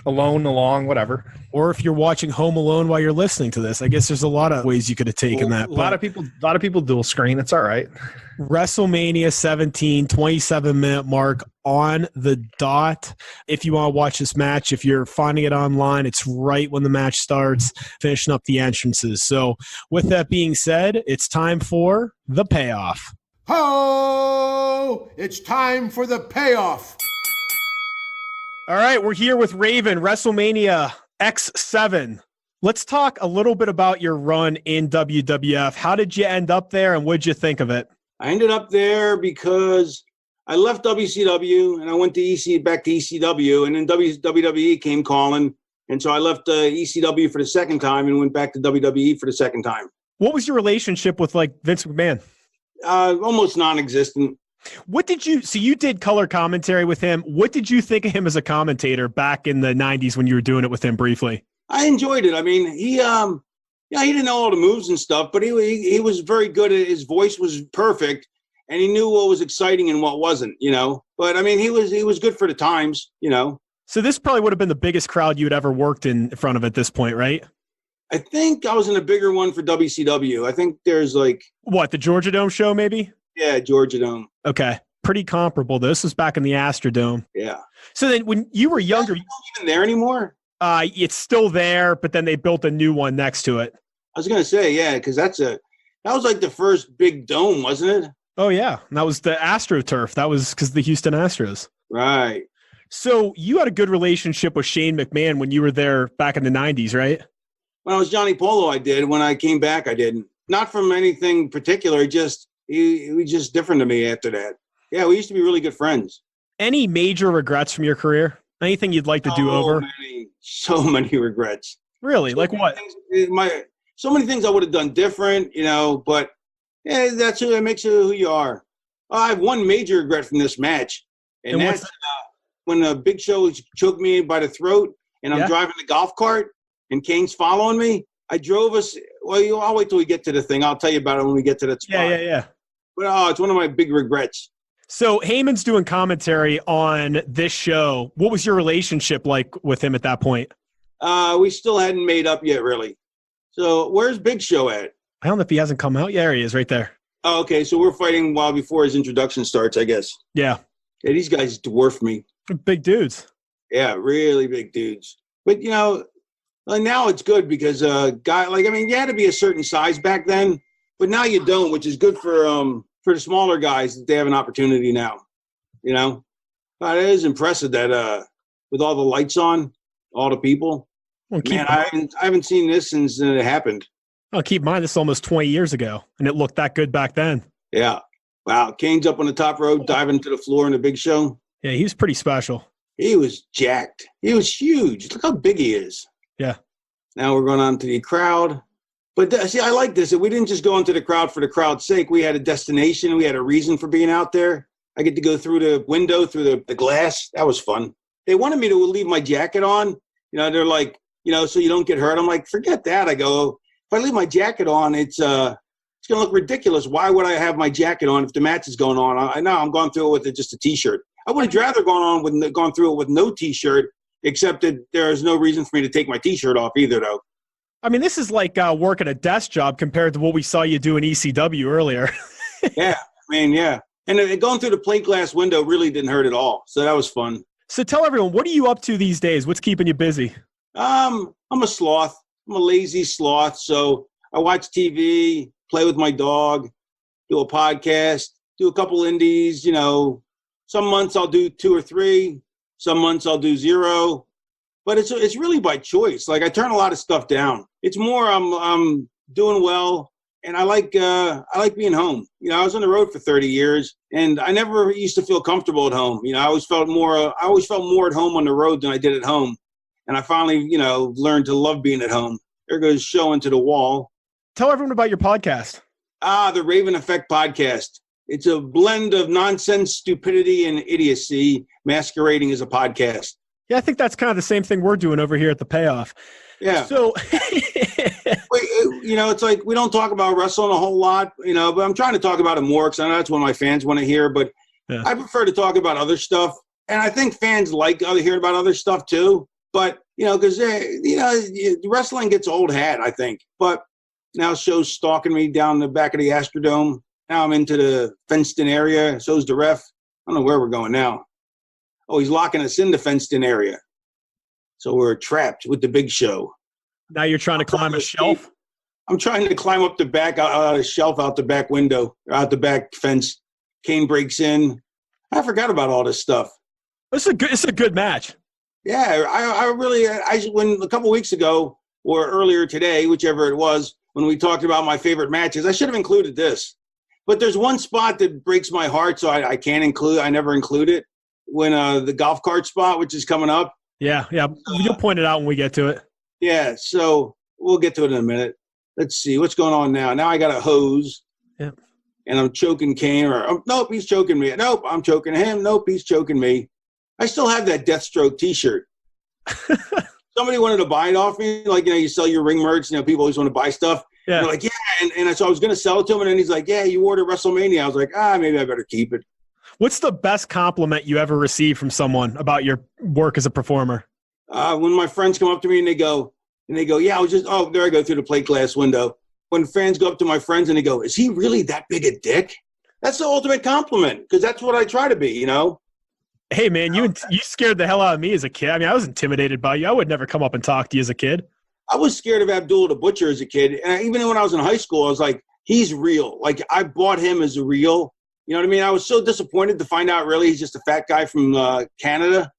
alone, along, whatever. Or if you're watching Home Alone while you're listening to this, I guess there's a lot of ways you could have taken that. A lot of people dual screen. It's all right. Wrestlemania 17, 27-minute mark on the dot. If you want to watch this match, if you're finding it online, it's right when the match starts, finishing up the entrances. So with that being said, it's time for the payoff. Ho! It's time for the payoff. All right, we're here with Raven, WrestleMania X7. Let's talk a little bit about your run in WWF. How did you end up there, and what did you think of it? I ended up there because I left WCW and I went to back to ECW, and then WWE came calling, and so I left ECW for the second time and went back to WWE for the second time. What was your relationship with like Vince McMahon? Almost non-existent. What did you so you did color commentary with him? What did you think of him as a commentator back in the 90s when you were doing it with him briefly? I enjoyed it. I mean, he didn't know all the moves and stuff, but he was very good. His voice was perfect, and he knew what was exciting and what wasn't, you know. But I mean, he was good for the times, you know. So this probably would have been the biggest crowd you had ever worked in front of at this point, right? I think I was in a bigger one for WCW. I think there's like what, the Georgia Dome show, maybe? Yeah, Georgia Dome. Okay, pretty comparable. This was back in the Astrodome. Yeah. So then, when you were younger, it's not even there anymore. It's still there, but then they built a new one next to it. I was gonna say, yeah, because that was like the first big dome, wasn't it? Oh yeah, and that was the AstroTurf. That was because the Houston Astros. Right. So you had a good relationship with Shane McMahon when you were there back in the 90s, right? When I was Johnny Polo, I did. When I came back, I didn't. Not from anything particular. He was just different to me after that. Yeah, we used to be really good friends. Any major regrets from your career? Anything you'd like to do over? So many regrets. Really? Like what? So many things I would have done different, you know, but yeah, that's who makes you who you are. I have one major regret from this match, and that's when Big Show choked me by the throat, and I'm driving the golf cart, and Kane's following me. I drove us. Well, I'll wait till we get to the thing. I'll tell you about it when we get to that spot. Yeah. But it's one of my big regrets. So Heyman's doing commentary on this show. What was your relationship like with him at that point? We still hadn't made up yet, really. So where's Big Show at? I don't know if he hasn't come out. Yeah, there he is right there. Oh, okay. So we're fighting while before his introduction starts, I guess. Yeah. Yeah, these guys dwarf me. Big dudes. Yeah, really big dudes. But, you know, now it's good because you had to be a certain size back then, but now you don't, which is good for the smaller guys that they have an opportunity now, you know. But it is impressive that with all the lights on, all the people. Well, I haven't seen this since it happened. Oh, keep in mind, this is almost 20 years ago, and it looked that good back then. Yeah. Wow. Kane's up on the top rope, diving to the floor in the Big Show. Yeah, he was pretty special. He was jacked. He was huge. Look how big he is. Yeah. Now we're going on to the crowd. But see, I like this. We didn't just go into the crowd for the crowd's sake. We had a destination. We had a reason for being out there. I get to go through the window, through the glass. That was fun. They wanted me to leave my jacket on. You know, they're like, you know, so you don't get hurt. I'm like, forget that. I go, if I leave my jacket on, it's it's going to look ridiculous. Why would I have my jacket on if the match is going on? I know I'm going through it with just a T-shirt. I would have rather gone through it with no T-shirt, except that there is no reason for me to take my T-shirt off either, though. I mean, this is like working a desk job compared to what we saw you do in ECW earlier. Yeah, I mean, yeah. And going through the plate glass window really didn't hurt at all. So that was fun. So tell everyone, what are you up to these days? What's keeping you busy? I'm a sloth. I'm a lazy sloth. So I watch TV, play with my dog, do a podcast, do a couple indies. You know, some months I'll do 2 or 3. Some months I'll do 0. But it's really by choice. Like I turn a lot of stuff down. It's more I'm doing well, and I like being home. You know, I was on the road for 30 years, and I never used to feel comfortable at home. You know, I always felt more at home on the road than I did at home. And I finally, you know, learned to love being at home. There goes Show Into the Wall. Tell everyone about your podcast. The Raven Effect Podcast. It's a blend of nonsense, stupidity, and idiocy masquerading as a podcast. Yeah, I think that's kind of the same thing we're doing over here at the Payoff. Yeah. So, you know, it's like we don't talk about wrestling a whole lot, you know, but I'm trying to talk about it more because I know that's what my fans want to hear. But yeah. I prefer to talk about other stuff. And I think fans like hearing about other stuff too. But, you know, because, you know, wrestling gets old hat, I think. But now Show's stalking me down the back of the Astrodome. Now I'm into the fenced-in area. So's the ref. I don't know where we're going now. Oh, he's locking us in the fenced-in area. So we're trapped with the Big Show. Now you're trying to climb a shelf? I'm trying to climb up the back, a shelf out the back window, out the back fence. Kane breaks in. I forgot about all this stuff. It's a good match. Yeah, when a couple weeks ago or earlier today, whichever it was, when we talked about my favorite matches, I should have included this. But there's one spot that breaks my heart, so I can't include. I never include it. When the golf cart spot, which is coming up. Yeah. You'll point it out when we get to it. Yeah, so we'll get to it in a minute. Let's see what's going on now. Now I got a hose. Yeah. And I'm choking Kane. Nope, he's choking me. Nope, I'm choking him. Nope, he's choking me. I still have that Deathstroke T-shirt. Somebody wanted to buy it off me. Like, you know, you sell your ring merch. You know, people always want to buy stuff. Yeah. And they're like, yeah. And so I was going to sell it to him. And then he's like, yeah, you ordered WrestleMania. I was like, maybe I better keep it. What's the best compliment you ever received from someone about your work as a performer? When my friends come up to me and they go, yeah, I was just, there I go through the plate glass window. When fans go up to my friends and they go, is he really that big a dick? That's the ultimate compliment because that's what I try to be, you know? Hey, man, you scared the hell out of me as a kid. I mean, I was intimidated by you. I would never come up and talk to you as a kid. I was scared of Abdul the Butcher as a kid. And even when I was in high school, I was like, he's real. Like, I bought him as real. You know what I mean? I was so disappointed to find out really he's just a fat guy from Canada.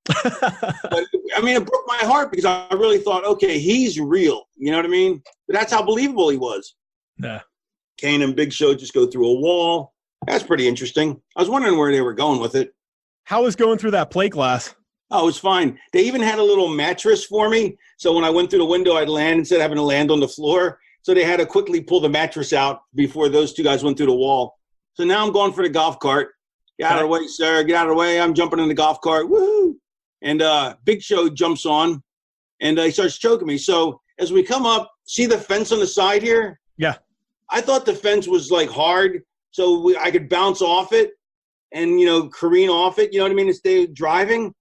But, I mean, it broke my heart because I really thought, okay, he's real. You know what I mean? But that's how believable he was. Yeah. Kane and Big Show just go through a wall. That's pretty interesting. I was wondering where they were going with it. How was going through that plate glass? Oh, it was fine. They even had a little mattress for me. So when I went through the window, I'd land instead of having to land on the floor. So they had to quickly pull the mattress out before those two guys went through the wall. So now I'm going for the golf cart. Get out of the way, sir. Get out of the way. I'm jumping in the golf cart. Woo! And Big Show jumps on, and he starts choking me. So as we come up, see the fence on the side here? Yeah. I thought the fence was, like, hard, so I could bounce off it and, you know, careen off it, you know what I mean, and stay driving.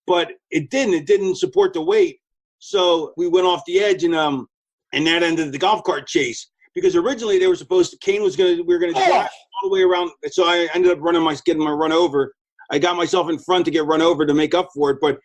But it didn't. It didn't support the weight. So we went off the edge, and that ended the golf cart chase. Because originally they were supposed to, we were going to drive all the way around. So I ended up getting my run over. I got myself in front to get run over to make up for it. But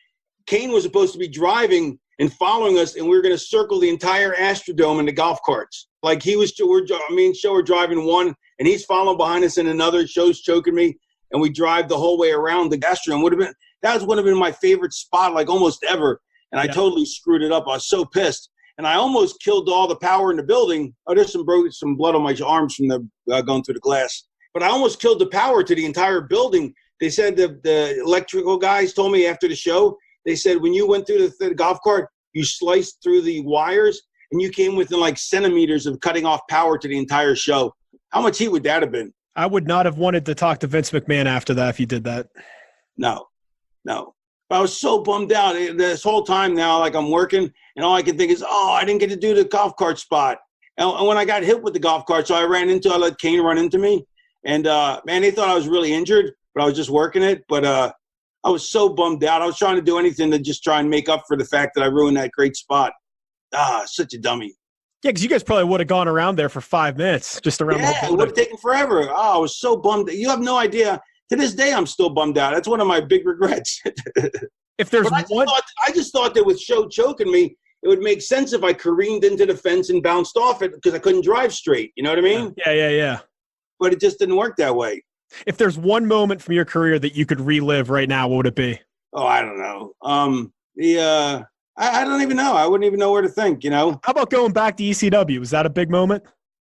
Kane was supposed to be driving and following us, and we were going to circle the entire Astrodome in the golf carts. Like me and Show were driving one, and he's following behind us in another. Show's choking me, and we drive the whole way around the Astrodome. That would have been my favorite spot, like almost ever. And I totally screwed it up. I was so pissed. And I almost killed all the power in the building. Oh, there's some blood on my arms from the going through the glass. But I almost killed the power to the entire building. They said the electrical guys told me after the show, they said when you went through the golf cart, you sliced through the wires, and you came within like centimeters of cutting off power to the entire show. How much heat would that have been? I would not have wanted to talk to Vince McMahon after that if you did that. No. But I was so bummed out. This whole time now, like I'm working, and all I can think is, I didn't get to do the golf cart spot. And when I got hit with the golf cart, so I let Kane run into me. And, man, they thought I was really injured, but I was just working it. But I was so bummed out. I was trying to do anything to just try and make up for the fact that I ruined that great spot. Such a dummy. Yeah, because you guys probably would have gone around there for 5 minutes, just around the Yeah, it would have taken forever. I was so bummed. You have no idea. To this day, I'm still bummed out. That's one of my big regrets. If there's I just thought that with Show choking me, it would make sense if I careened into the fence and bounced off it because I couldn't drive straight. You know what I mean? Yeah. But it just didn't work that way. If there's one moment from your career that you could relive right now, what would it be? Oh, I don't know. I don't even know. I wouldn't even know where to think, you know? How about going back to ECW? Was that a big moment?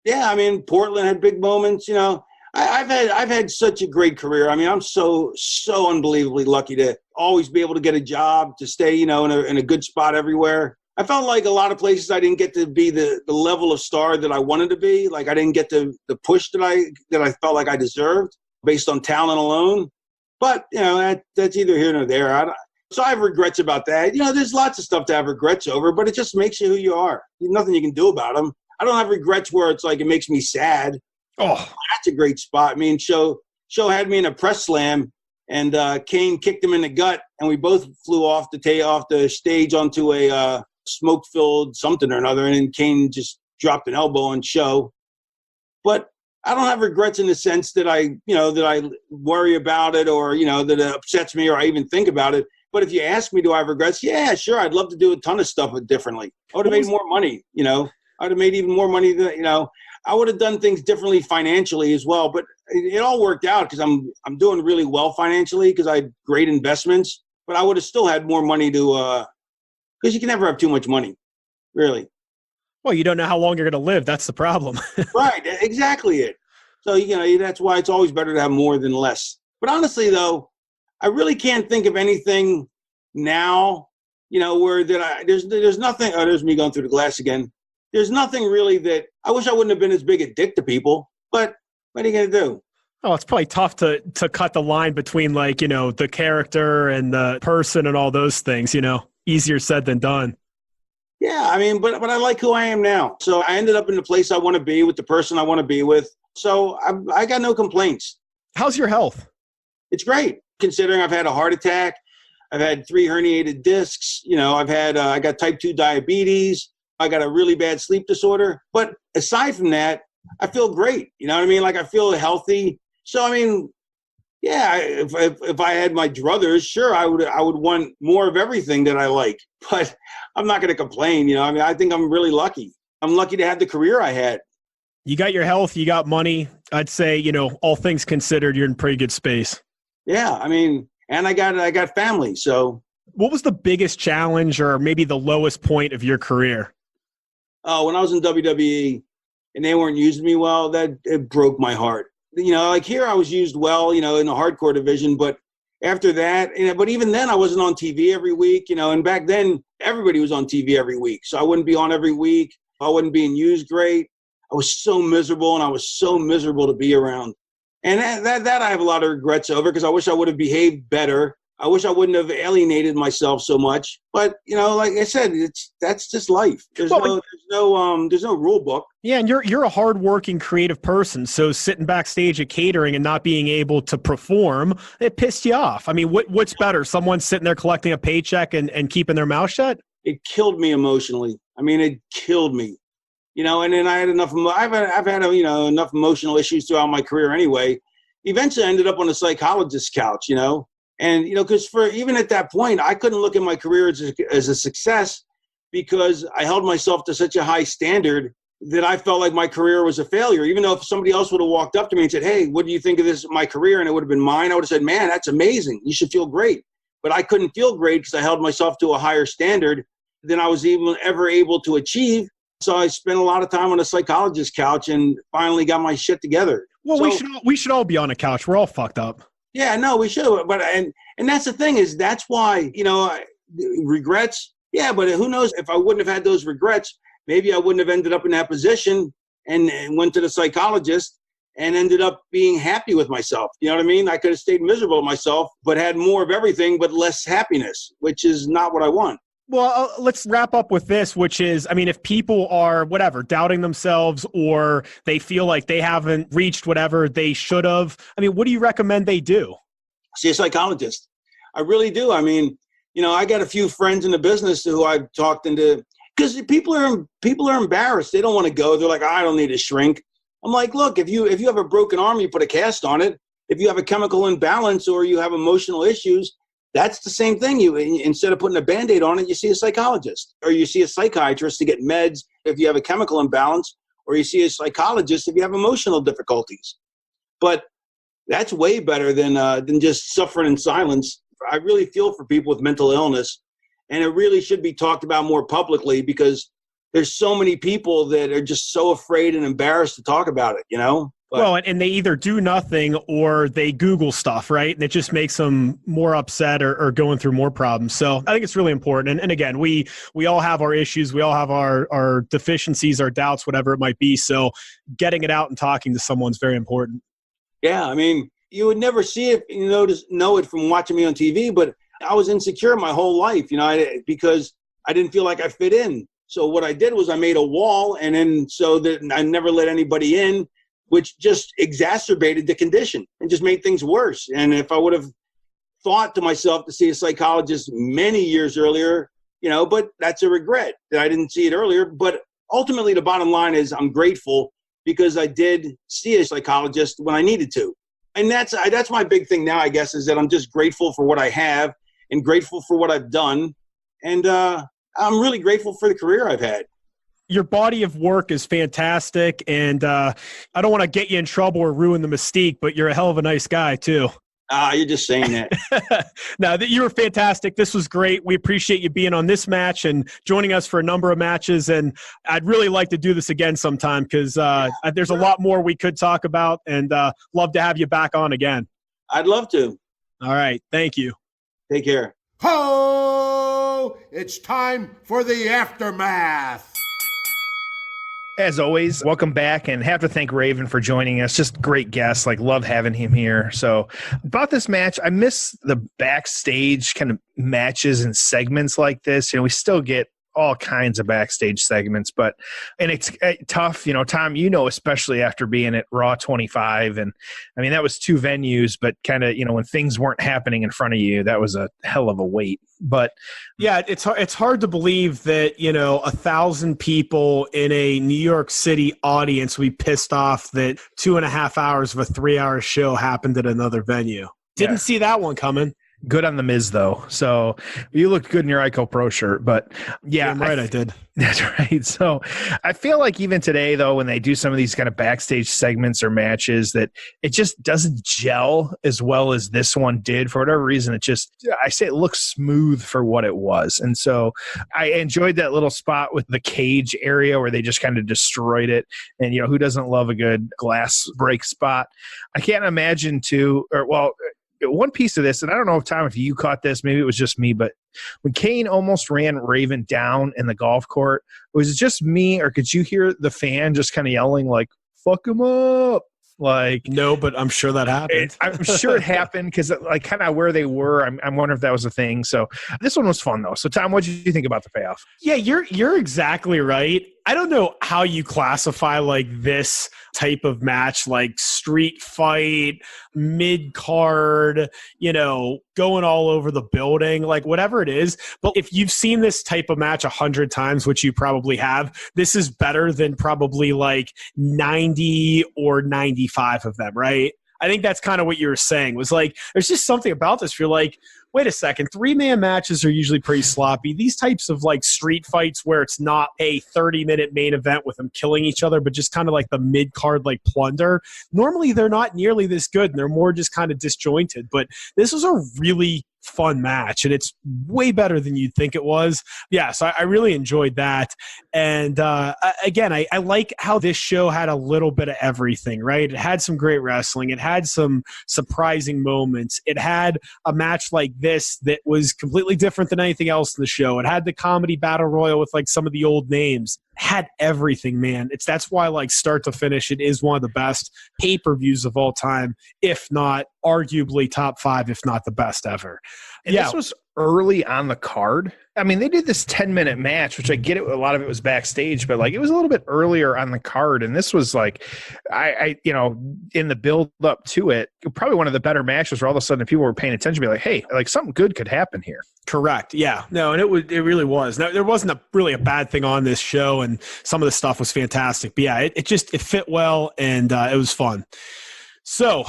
Yeah, I mean, Portland had big moments, you know. I've had such a great career. I mean, I'm so unbelievably lucky to always be able to get a job, to stay, you know, in a good spot everywhere. I felt like a lot of places I didn't get to be the level of star that I wanted to be. Like I didn't get the push that I felt like I deserved based on talent alone. But, you know, that's either here nor there. So I have regrets about that. You know, there's lots of stuff to have regrets over, but it just makes you who you are. There's nothing you can do about them. I don't have regrets where it's like it makes me sad. Oh, that's a great spot. I mean, Show had me in a press slam, and Kane kicked him in the gut, and we both flew off the stage onto a smoke-filled something or another, and then Kane just dropped an elbow on Show. But I don't have regrets in the sense that I worry about it or, you know, that it upsets me or I even think about it. But if you ask me, do I have regrets? Yeah, sure. I'd love to do a ton of stuff differently. I would have made more money, you know. I would have made even more money than, you know. I would have done things differently financially as well. But it all worked out because I'm doing really well financially because I had great investments. But I would have still had more money to because you can never have too much money, really. Well, you don't know how long you're going to live. That's the problem. Right, exactly it. So, you know, that's why it's always better to have more than less. But honestly, though, I really can't think of anything now, you know, where there's nothing. Oh, there's me going through the glass again. There's nothing really that I wish I wouldn't have been as big a dick to people. But what are you going to do? Oh, it's probably tough to cut the line between, like, you know, the character and the person and all those things, you know, easier said than done. Yeah, I mean, but I like who I am now. So I ended up in the place I want to be with the person I want to be with. So I got no complaints. How's your health? It's great, considering I've had a heart attack. I've had 3 herniated discs. You know, I got type 2 diabetes. I got a really bad sleep disorder. But aside from that, I feel great. You know what I mean? Like I feel healthy. So, I mean, yeah, if I had my druthers, sure, I would want more of everything that I like. But I'm not going to complain. You know, I mean, I think I'm really lucky. I'm lucky to have the career I had. You got your health, you got money. I'd say, you know, all things considered, you're in pretty good space. Yeah, I mean, and I got family. So, what was the biggest challenge or maybe the lowest point of your career? Oh, when I was in WWE and they weren't using me well, it broke my heart. You know, like here I was used well, you know, in the hardcore division, but after that, you know, but even then I wasn't on TV every week, you know, and back then everybody was on TV every week. So I wouldn't be on every week. I wasn't being used great. I was so miserable, and I was so miserable to be around. And that I have a lot of regrets over because I wish I would have behaved better. I wish I wouldn't have alienated myself so much. But, you know, like I said, that's just life. There's no rule book. Yeah, and you're a hardworking, creative person. So sitting backstage at catering and not being able to perform, it pissed you off. I mean, what's better? Someone sitting there collecting a paycheck and keeping their mouth shut? It killed me emotionally. I mean, it killed me. You know, and then I had enough. I've had enough emotional issues throughout my career anyway. Eventually, I ended up on a psychologist's couch. You know, and you know, because even at that point, I couldn't look at my career as a success because I held myself to such a high standard that I felt like my career was a failure. Even though if somebody else would have walked up to me and said, "Hey, what do you think of this, my career?" and it would have been mine, I would have said, "Man, that's amazing. You should feel great." But I couldn't feel great because I held myself to a higher standard than I was even ever able to achieve. So I spent a lot of time on a psychologist's couch and finally got my shit together. Well, we should all be on a couch. We're all fucked up. Yeah, no, we should. But and that's the thing is that's why, you know, regrets. Yeah, but who knows if I wouldn't have had those regrets, maybe I wouldn't have ended up in that position and went to the psychologist and ended up being happy with myself. You know what I mean? I could have stayed miserable with myself, but had more of everything, but less happiness, which is not what I want. Well, let's wrap up with this, which is, I mean, if people are, whatever, doubting themselves or they feel like they haven't reached whatever they should have, I mean, what do you recommend they do? See a psychologist. I really do. I mean, I got a few friends in the business who I've talked into, because people are embarrassed. They don't want to go. They're like, I don't need a shrink. I'm like, look, if you have a broken arm, you put a cast on it. If you have a chemical imbalance or you have emotional issues, that's the same thing. You, instead of putting a Band-Aid on it, you see a psychologist or you see a psychiatrist to get meds if you have a chemical imbalance, or you see a psychologist if you have emotional difficulties. But that's way better than just suffering in silence. I really feel for people with mental illness, and it really should be talked about more publicly, because there's so many people that are just so afraid and embarrassed to talk about it, But, well, and they either do nothing or they Google stuff, right? And it just makes them more upset or going through more problems. So I think it's really important. And again, we all have our issues. We all have our deficiencies, our doubts, whatever it might be. So getting it out and talking to someone is very important. Yeah, I mean, you would never see it, know it from watching me on TV, but I was insecure my whole life, because I didn't feel like I fit in. So what I did was I made a wall, and then so that I never let anybody in, which just exacerbated the condition and just made things worse. And if I would have thought to myself to see a psychologist many years earlier, but that's a regret that I didn't see it earlier. But ultimately, the bottom line is I'm grateful, because I did see a psychologist when I needed to. And that's my big thing now, I guess, is that I'm just grateful for what I have and grateful for what I've done. And I'm really grateful for the career I've had. Your body of work is fantastic, and I don't want to get you in trouble or ruin the mystique, but you're a hell of a nice guy, too. You're just saying that. No, you were fantastic. This was great. We appreciate you being on this match and joining us for a number of matches, and I'd really like to do this again sometime, because there's a lot more we could talk about, and love to have you back on again. I'd love to. All right. Thank you. Take care. Ho! It's time for the aftermath. As always, welcome back, and have to thank Raven for joining us. Just great guest. Love having him here. So about this match, I miss the backstage kind of matches and segments like this. We still get all kinds of backstage segments, and it's tough, Tom, especially after being at Raw 25. And I mean, that was 2 venues, but kind of, when things weren't happening in front of you, that was a hell of a wait. But yeah, it's hard to believe that, 1,000 people in a New York City audience would be pissed off that 2.5 hours of a 3-hour show happened at another venue. Didn't see that one coming. Good on the Miz, though. So you looked good in your ICO Pro shirt, but yeah, I'm right. I did. That's right. So I feel like even today, though, when they do some of these kind of backstage segments or matches, that it just doesn't gel as well as this one did. For whatever reason, it looks smooth for what it was. And so I enjoyed that little spot with the cage area where they just kind of destroyed it. And, who doesn't love a good glass break spot? I can't imagine one piece of this, and I don't know, Tom, if you caught this, maybe it was just me, but when Kane almost ran Raven down in the golf court, was it just me, or could you hear the fan just kind of yelling like, fuck him up? No, but I'm sure that happened. I'm sure it happened, because kind of where they were, I'm wondering if that was a thing. So this one was fun, though. So Tom, what did you think about the payoff? Yeah, you're exactly right. I don't know how you classify this type of match, street fight, mid-card, going all over the building, whatever it is. But if you've seen this type of match 100 times, which you probably have, this is better than probably 90 or 95 of them, right? I think that's kind of what you were saying, was there's just something about this. You're wait a second, 3-man matches are usually pretty sloppy. These types of street fights where it's not a 30-minute main event with them killing each other, but just kind of the mid-card plunder, normally they're not nearly this good, and they're more just kind of disjointed. But this was a really fun match, and it's way better than you'd think it was. Yeah, so I really enjoyed that. And again, I like how this show had a little bit of everything, right? It had some great wrestling. It had some surprising moments. It had a match like this that was completely different than anything else in the show. It had the comedy battle royal with some of the old names. It had everything, man. That's why start to finish, it is one of the best pay-per-views of all time, if not arguably top 5, if not the best ever. And this was early on the card. I mean, they did this 10-minute match, which I get it. A lot of it was backstage, but like it was a little bit earlier on the card. And this was like, I in the build up to it, probably one of the better matches where all of a sudden people were paying attention, be like, hey, like something good could happen here. Correct. Yeah. No, and it really was. Now, there wasn't really a bad thing on this show, and some of the stuff was fantastic. But yeah, it fit well, and it was fun. So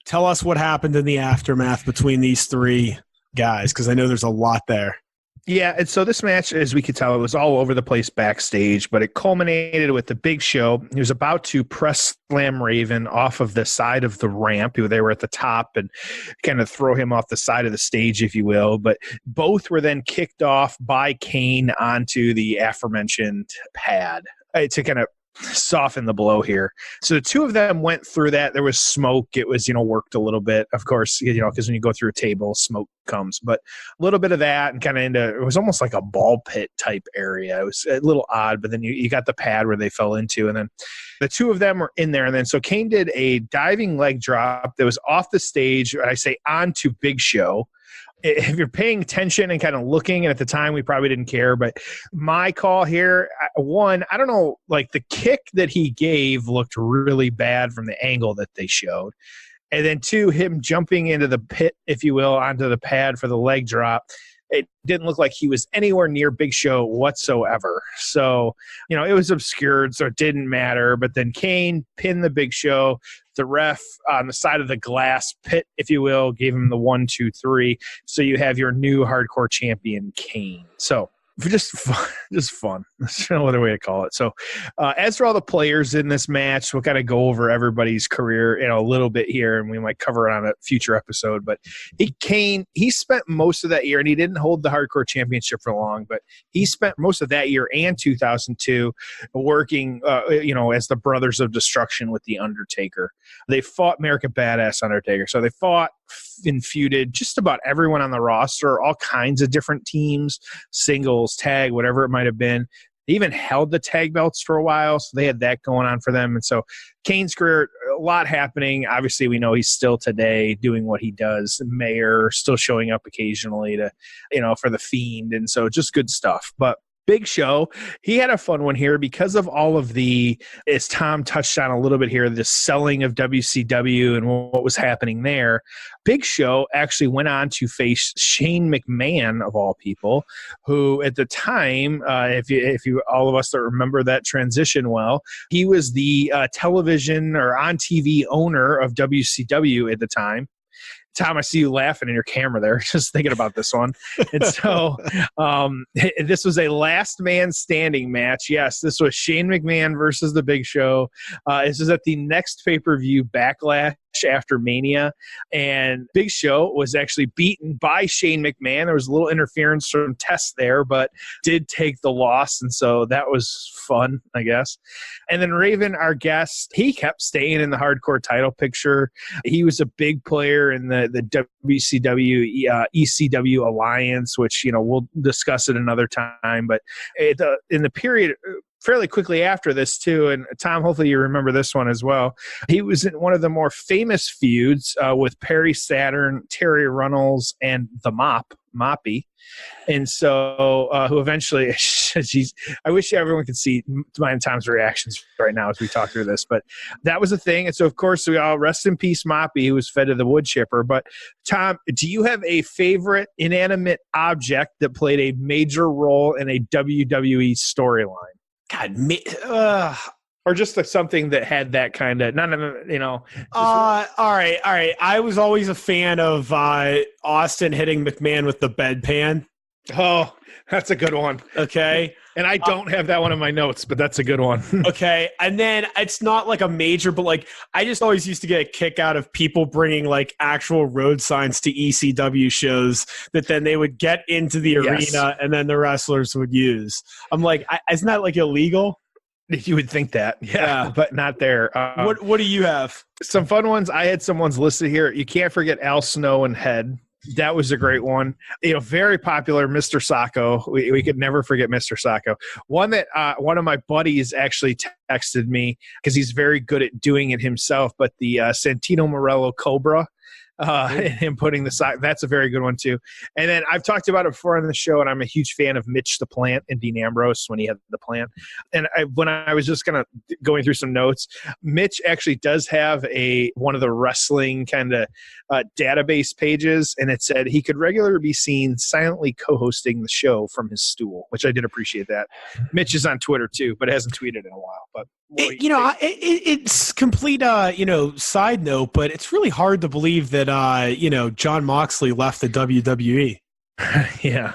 tell us what happened in the aftermath between these three guys, because I know there's a lot there. Yeah, and so this match, as we could tell, it was all over the place backstage, but it culminated with the Big Show. He was about to press slam Raven off of the side of the ramp. They were at the top and kind of throw him off the side of the stage, if you will. But both were then kicked off by Kane onto the aforementioned pad to kind of soften the blow here. So the two of them went through that. There was smoke. It was, worked a little bit, of course, because when you go through a table, smoke comes, but a little bit of that and kind of it was almost like a ball pit type area. It was a little odd, but then you got the pad where they fell into, and then the two of them were in there. And then so Kane did a diving leg drop that was off the stage, and I say onto Big Show. If you're paying attention and kind of looking, and at the time we probably didn't care, but my call here, one, I don't know, like the kick that he gave looked really bad from the angle that they showed. And then two, him jumping into the pit, if you will, onto the pad for the leg drop. It didn't look like he was anywhere near Big Show whatsoever. So, it was obscured, so it didn't matter. But then Kane pinned the Big Show. The ref on the side of the glass pit, if you will, gave him the 1, 2, 3. So you have your new hardcore champion, Kane. So just fun. There's no other way to call it. So as for all the players in this match, we'll kind of go over everybody's career a little bit here, and we might cover it on a future episode. But Kane, he spent most of that year, and he didn't hold the hardcore championship for long, but he spent most of that year and 2002 working, as the Brothers of Destruction with The Undertaker. They fought American Badass Undertaker. So they fought and feuded just about everyone on the roster, all kinds of different teams, singles, tag, whatever it might have been. They even held the tag belts for a while, so they had that going on for them. And so Kane's career, a lot happening. Obviously, we know he's still today doing what he does. Mayor, still showing up occasionally to, for The Fiend. And so just good stuff. But Big Show, he had a fun one here because of all of the, as Tom touched on a little bit here, the selling of WCW and what was happening there. Big Show actually went on to face Shane McMahon, of all people, who at the time, if you all of us that remember that transition well, he was the television or on TV owner of WCW at the time. Tom, I see you laughing in your camera there, just thinking about this one. And so this was a last man standing match. Yes, this was Shane McMahon versus the Big Show. This is at the next pay-per-view Backlash after Mania. And Big Show was actually beaten by Shane McMahon. There was a little interference from Test there, but did take the loss. And so that was fun, I guess. And then Raven, our guest, he kept staying in the hardcore title picture. He was a big player in the WCW, ECW alliance, which, we'll discuss it another time. But in the period fairly quickly after this too, and Tom, hopefully you remember this one as well, he was in one of the more famous feuds with Perry Saturn, Terry Runnels, and the Moppy. And so who eventually, geez, I wish everyone could see mine and Tom's reactions right now as we talk through this, but that was a thing. And so of course we all rest in peace Moppy, who was fed to the wood chipper. But Tom, do you have a favorite inanimate object that played a major role in a WWE storyline? God, or just something that had that kind of, all right. I was always a fan of Austin hitting McMahon with the bedpan. Oh, that's a good one. Okay. And I don't have that one in my notes, but that's a good one. Okay. And then it's not like a major, but like I just always used to get a kick out of people bringing like actual road signs to ECW shows that then they would get into the arena and then the wrestlers would use. I'm like, isn't that like illegal? You would think that, yeah, but not there. What do you have? Some fun ones. I had some ones listed here. You can't forget Al Snow and Head. That was a great one. Very popular, Mr. Sacco. We could never forget Mr. Sacco. One that one of my buddies actually texted me because he's very good at doing it himself. But the Santino Morello Cobra. and him putting the sock. That's a very good one too. And then I've talked about it before on the show, and I'm a huge fan of Mitch the Plant and Dean Ambrose when he had the plant. And when I was just going through some notes, Mitch actually does have one of the wrestling kind of database pages, and it said he could regularly be seen silently co-hosting the show from his stool, which I did appreciate that. Mitch is on Twitter too, but hasn't tweeted in a while. But it's complete, side note, but it's really hard to believe that, John Moxley left the WWE. Yeah,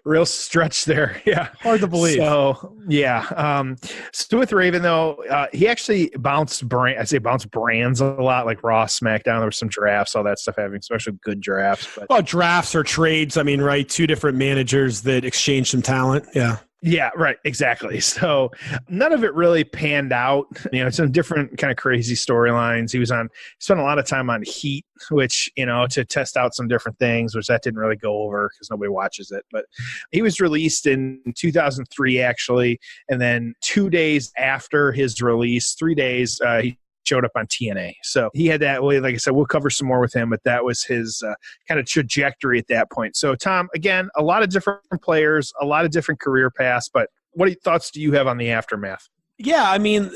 real stretch there. Yeah, hard to believe. So yeah, so with Raven though, he actually bounced brands a lot, like Raw, SmackDown. There were some drafts, all that stuff, having especially good drafts. But drafts or trades. I mean, right? Two different managers that exchange some talent. Yeah. Yeah, right. Exactly. So none of it really panned out. Some different kind of crazy storylines. He spent a lot of time on Heat, which, to test out some different things, which that didn't really go over because nobody watches it. But he was released in 2003, actually. And then 2 days after his release, 3 days, he showed up on TNA. So he had that. Like I said, we'll cover some more with him, but that was his kind of trajectory at that point. So Tom, again, a lot of different players, a lot of different career paths, but what thoughts do you have on the aftermath? Yeah, I mean,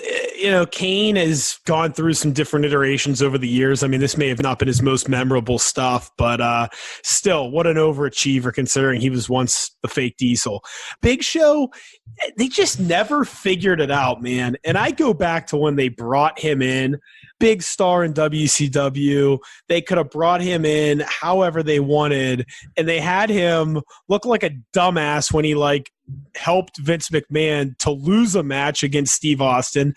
Kane has gone through some different iterations over the years. I mean, this may have not been his most memorable stuff, but still, what an overachiever considering he was once the fake Diesel. Big Show, they just never figured it out, man. And I go back to when they brought him in, big star in WCW. They could have brought him in however they wanted, and they had him look like a dumbass when he helped Vince McMahon to lose a match against Steve Austin.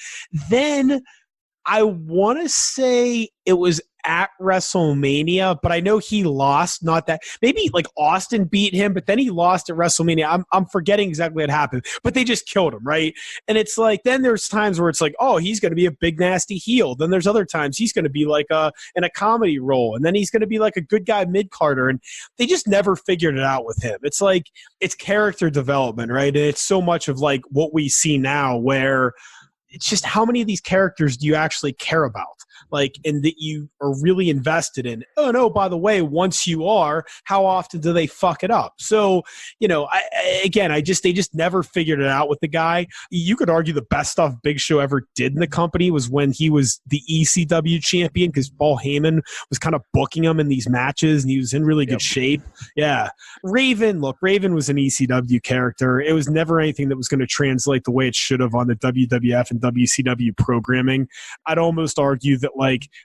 Then I want to say it was at WrestleMania, but I know he lost. Not that maybe Austin beat him, but then he lost at WrestleMania. I'm forgetting exactly what happened, but they just killed him, right? And it's then there's times where it's oh, he's going to be a big nasty heel. Then there's other times he's going to be in a comedy role, and then he's going to be a good guy mid-carder, and they just never figured it out with him. It's it's character development, right? And it's so much of what we see now, where it's just how many of these characters do you actually care about? And that you are really invested in. Oh, no, by the way, once you are, how often do they fuck it up? So, they just never figured it out with the guy. You could argue the best stuff Big Show ever did in the company was when he was the ECW champion, because Paul Heyman was kind of booking him in these matches, and he was in really good shape. Yeah. Raven was an ECW character. It was never anything that was going to translate the way it should have on the WWF and WCW programming. I'd almost argue that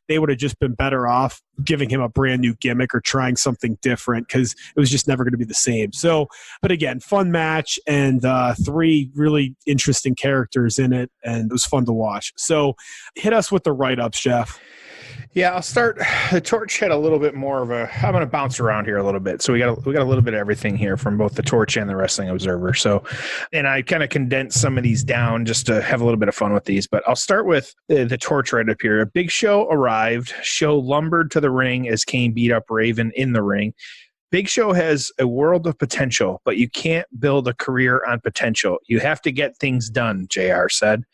they would have just been better off giving him a brand new gimmick or trying something different, because it was just never going to be the same. So, but again, fun match, and 3 really interesting characters in it, and it was fun to watch. So hit us with the write-ups, Jeff. Yeah, I'll start. The Torch had a little bit more of I'm going to bounce around here a little bit. So we got a little bit of everything here from both the Torch and the Wrestling Observer. So, and I kind of condensed some of these down just to have a little bit of fun with these. But I'll start with the Torch right up here. A Big Show arrived. Show lumbered to the ring as Kane beat up Raven in the ring. Big Show has a world of potential, but you can't build a career on potential. You have to get things done, JR said.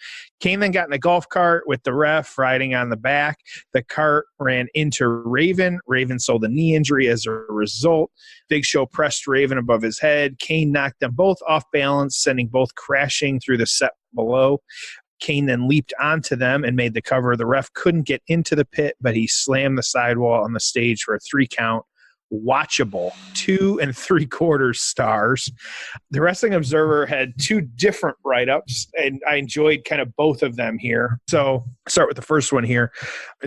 Kane then got in a golf cart with the ref riding on the back. The cart ran into Raven. Raven sold a knee injury as a result. Big Show pressed Raven above his head. Kane knocked them both off balance, sending both crashing through the set below. Kane then leaped onto them and made the cover. The ref couldn't get into the pit, but he slammed the sidewall on the stage for a 3 count. Watchable, 2 3/4 stars. The Wrestling Observer had 2 different write-ups, and I enjoyed kind of both of them here. So start with the first one here.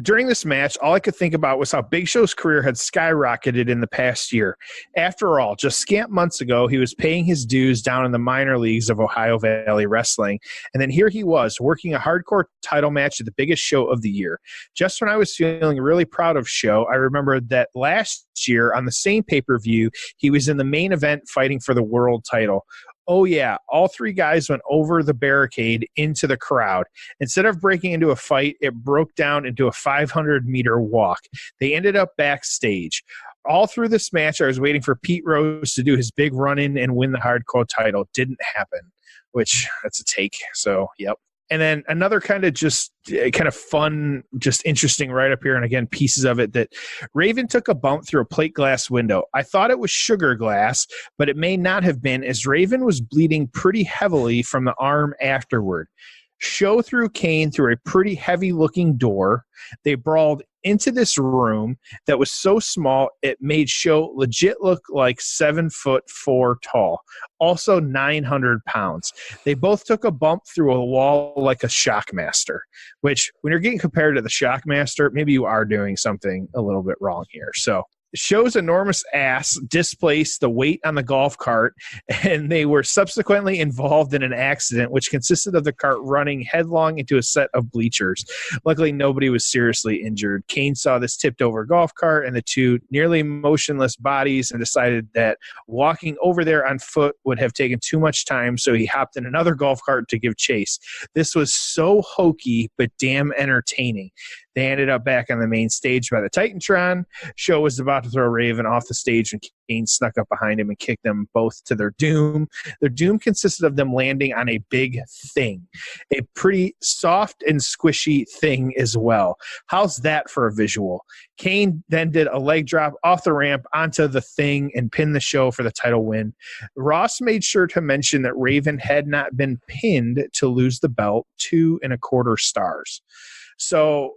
During this match, all I could think about was how Big Show's career had skyrocketed in the past year. After all, just scant months ago, he was paying his dues down in the minor leagues of Ohio Valley Wrestling, and then here he was working a hardcore title match at the biggest show of the year. Just when I was feeling really proud of Show, I remembered that last year on the same pay-per-view, he was in the main event fighting for the world title. Oh yeah, all 3 guys went over the barricade into the crowd. Instead of breaking into a fight, it broke down into a 500-meter walk. They ended up backstage. All through this match, I was waiting for Pete Rose to do his big run-in and win the hardcore title. Didn't happen, which that's a take. So, yep. And then another kind of fun, just interesting right up here. And again, pieces of it that Raven took a bump through a plate glass window. I thought it was sugar glass, but it may not have been, as Raven was bleeding pretty heavily from the arm afterward. Show threw Kane through a pretty heavy looking door. They brawled into this room that was so small it made Show legit look like 7'4" tall, also 900 pounds. They both took a bump through a wall like a Shockmaster, which when you're getting compared to the Shockmaster, maybe you are doing something a little bit wrong here. So Show's enormous ass displaced the weight on the golf cart, and they were subsequently involved in an accident which consisted of the cart running headlong into a set of bleachers. Luckily, nobody was seriously injured. Kane saw this tipped over golf cart and the two nearly motionless bodies and decided that walking over there on foot would have taken too much time, so he hopped in another golf cart to give chase. This was so hokey but damn entertaining. They ended up back on the main stage by the Titantron. Show was about to throw Raven off the stage when Kane snuck up behind him and kicked them both to their doom. Their doom consisted of them landing on a big thing, a pretty soft and squishy thing as well. How's that for a visual? Kane then did a leg drop off the ramp onto the thing and pinned the Show for the title win. Ross made sure to mention that Raven had not been pinned to lose the belt, 2.25 stars. So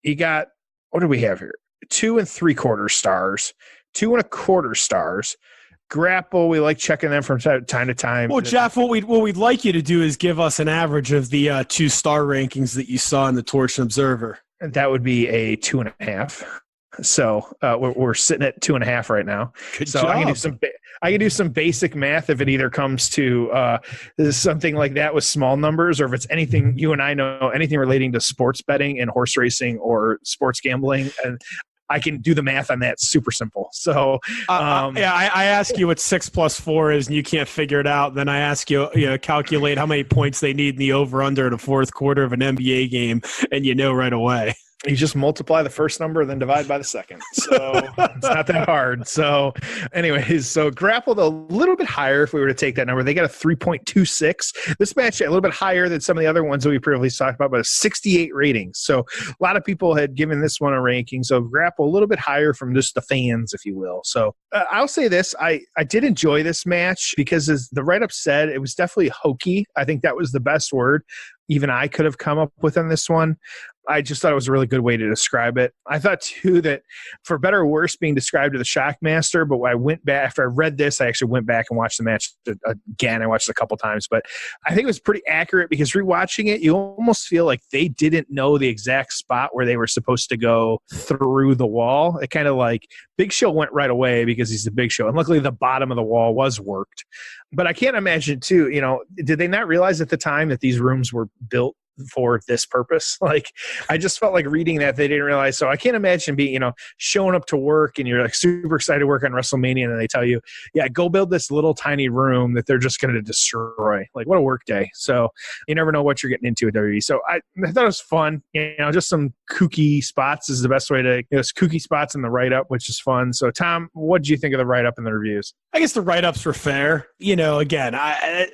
you got, what do we have here? 2 3/4 stars, 2.25 stars. Grapple, we like checking them from time to time. Well, Jeff, what we'd like you to do is give us an average of the 2-star rankings that you saw in the Torch and Observer. That would be a 2.5. So we're sitting at 2.5 right now. Good so job. I can do some basic math if it either comes to something like that with small numbers, or if it's anything you and I know, anything relating to sports betting and horse racing or sports gambling. And I can do the math on that. Super simple. So, I ask you what 6 + 4 is, and you can't figure it out. Then I ask you, calculate how many points they need in the over/under in the fourth quarter of an NBA game, and you know right away. You just multiply the first number, then divide by the second. So it's not that hard. So anyways, so grappled a little bit higher if we were to take that number. They got a 3.26. This match a little bit higher than some of the other ones that we previously talked about, but a 68 rating. So a lot of people had given this one a ranking. So grapple a little bit higher from just the fans, if you will. So I'll say this. I did enjoy this match because, as the write-up said, it was definitely hokey. I think that was the best word even I could have come up with on this one. I just thought it was a really good way to describe it. I thought, too, that for better or worse being described to the Shockmaster, but when I went back, after I read this, I actually went back and watched the match again. I watched it a couple times, but I think it was pretty accurate because rewatching it, you almost feel like they didn't know the exact spot where they were supposed to go through the wall. It kind of like Big Show went right away because he's the Big Show, and luckily the bottom of the wall was worked. But I can't imagine, too, did they not realize at the time that these rooms were built for this purpose? Like, I just felt like reading that they didn't realize. So I can't imagine being, showing up to work and you're like super excited to work on WrestleMania, and then they tell you, yeah, go build this little tiny room that they're just going to destroy. Like, what a work day. So you never know what you're getting into at WWE. So I thought it was fun. Just some kooky spots is the best way to, kooky spots in the write-up, which is fun. So Tom, what did you think of the write-up and the reviews? I guess the write-ups were fair. Again,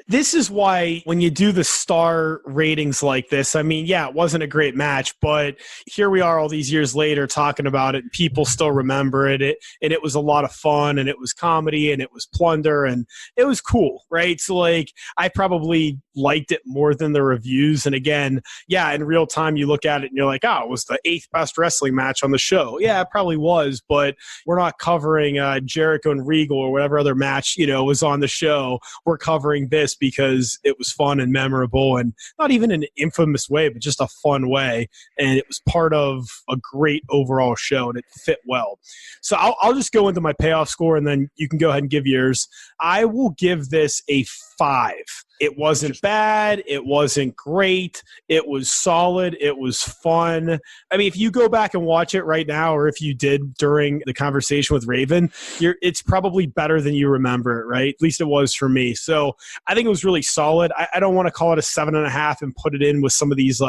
this is why when you do the star ratings like this, it wasn't a great match, but here we are all these years later talking about it. People still remember it, and it was a lot of fun, and it was comedy, and it was plunder, and it was cool, right? So, I probably liked it more than the reviews. And again, in real time, you look at it and you're like, it was the 8th best wrestling match on the show. Yeah, it probably was, but we're not covering Jericho and Regal or whatever other match, was on the show. We're covering this because it was fun and memorable, and not even an infamous way, but just a fun way. And it was part of a great overall show, and it fit well. So I'll just go into my payoff score, and then you can go ahead and give yours. I will give this a 5. It wasn't bad. It wasn't great. It was solid. It was fun. If you go back and watch it right now, or if you did during the conversation with Raven, it's probably better than you remember it, right? At least it was for me. So I think it was really solid. I don't want to call it a 7.5 and put it in with some of these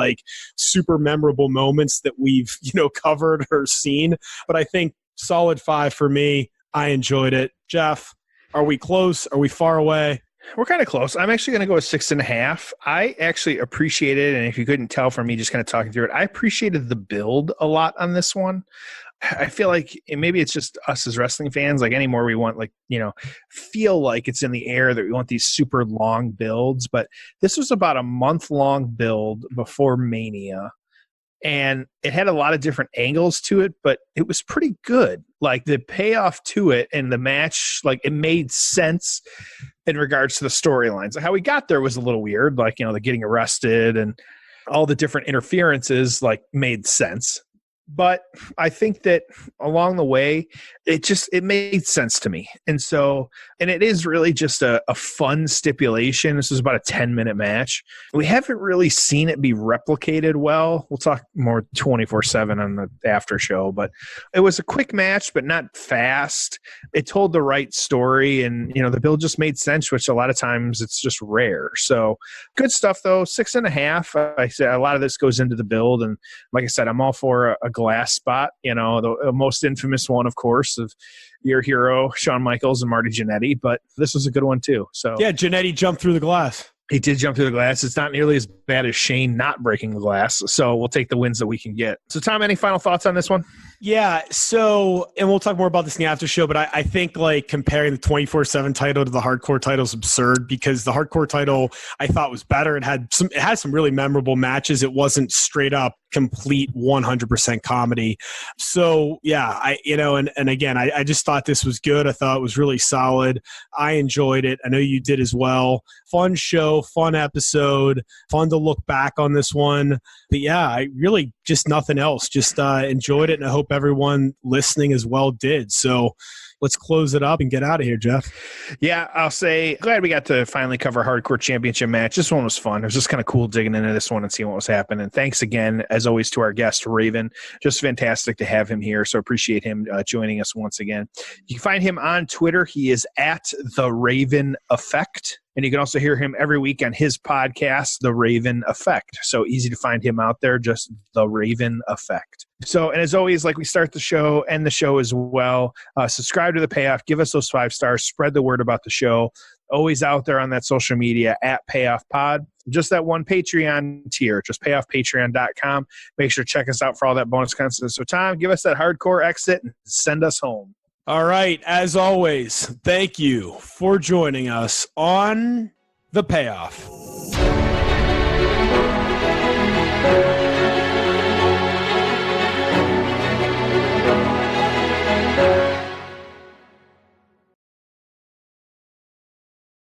super memorable moments that we've, covered or seen. But I think solid 5 for me. I enjoyed it. Jeff, are we close? Are we far away? We're kind of close. I'm actually going to go with 6.5. I actually appreciated, and if you couldn't tell from me just kind of talking through it, I appreciated the build a lot on this one. I feel like maybe it's just us as wrestling fans, like anymore we want, like, feel like it's in the air that we want these super long builds. But this was about a month-long build before Mania. And it had a lot of different angles to it, but it was pretty good. Like the payoff to it and the match, like it made sense in regards to the storylines. How we got there was a little weird, like, the getting arrested and all the different interferences like made sense. But I think that along the way, it made sense to me. And it is really just a fun stipulation. This is about a 10-minute match. We haven't really seen it be replicated well. We'll talk more 24/7 on the after show, but it was a quick match, but not fast. It told the right story, and, the build just made sense, which a lot of times it's just rare. So good stuff though. 6.5. I said a lot of this goes into the build. And like I said, I'm all for a glass spot, the most infamous one, of course, of your hero, Shawn Michaels and Marty Jannetty, but this was a good one too. So yeah, Jannetty jumped through the glass. He did jump through the glass. It's not nearly as bad as Shane not breaking the glass. So we'll take the wins that we can get. So Tom, any final thoughts on this one? Yeah. So, and we'll talk more about this in the after show, but I think like comparing the 24/7 title to the hardcore title is absurd, because the hardcore title I thought was better. It had some really memorable matches. It wasn't straight up complete 100% comedy. So yeah, and again, I just thought this was good. I thought it was really solid. I enjoyed it. I know you did as well. Fun show, fun episode, fun to look back on this one. But yeah, I really just nothing else. Just enjoyed it, and I hope everyone listening as well did. So let's close it up and get out of here, Jeff. Yeah, I'll say glad we got to finally cover a hardcore championship match. This one was fun. It was just kind of cool digging into this one and seeing what was happening. And thanks again, as always, to our guest, Raven. Just fantastic to have him here. So appreciate him joining us once again. You can find him on Twitter. He is at The Raven Effect. And you can also hear him every week on his podcast, The Raven Effect. So easy to find him out there, just The Raven Effect. So, and as always, like we start the show, end the show as well. Subscribe to The Payoff. Give us those 5 stars. Spread the word about the show. Always out there on that social media at Payoff Pod. Just that one Patreon tier. Just payoffpatreon.com. Make sure to check us out for all that bonus content. So, Tom, give us that hardcore exit and send us home. All right. As always, thank you for joining us on The Payoff.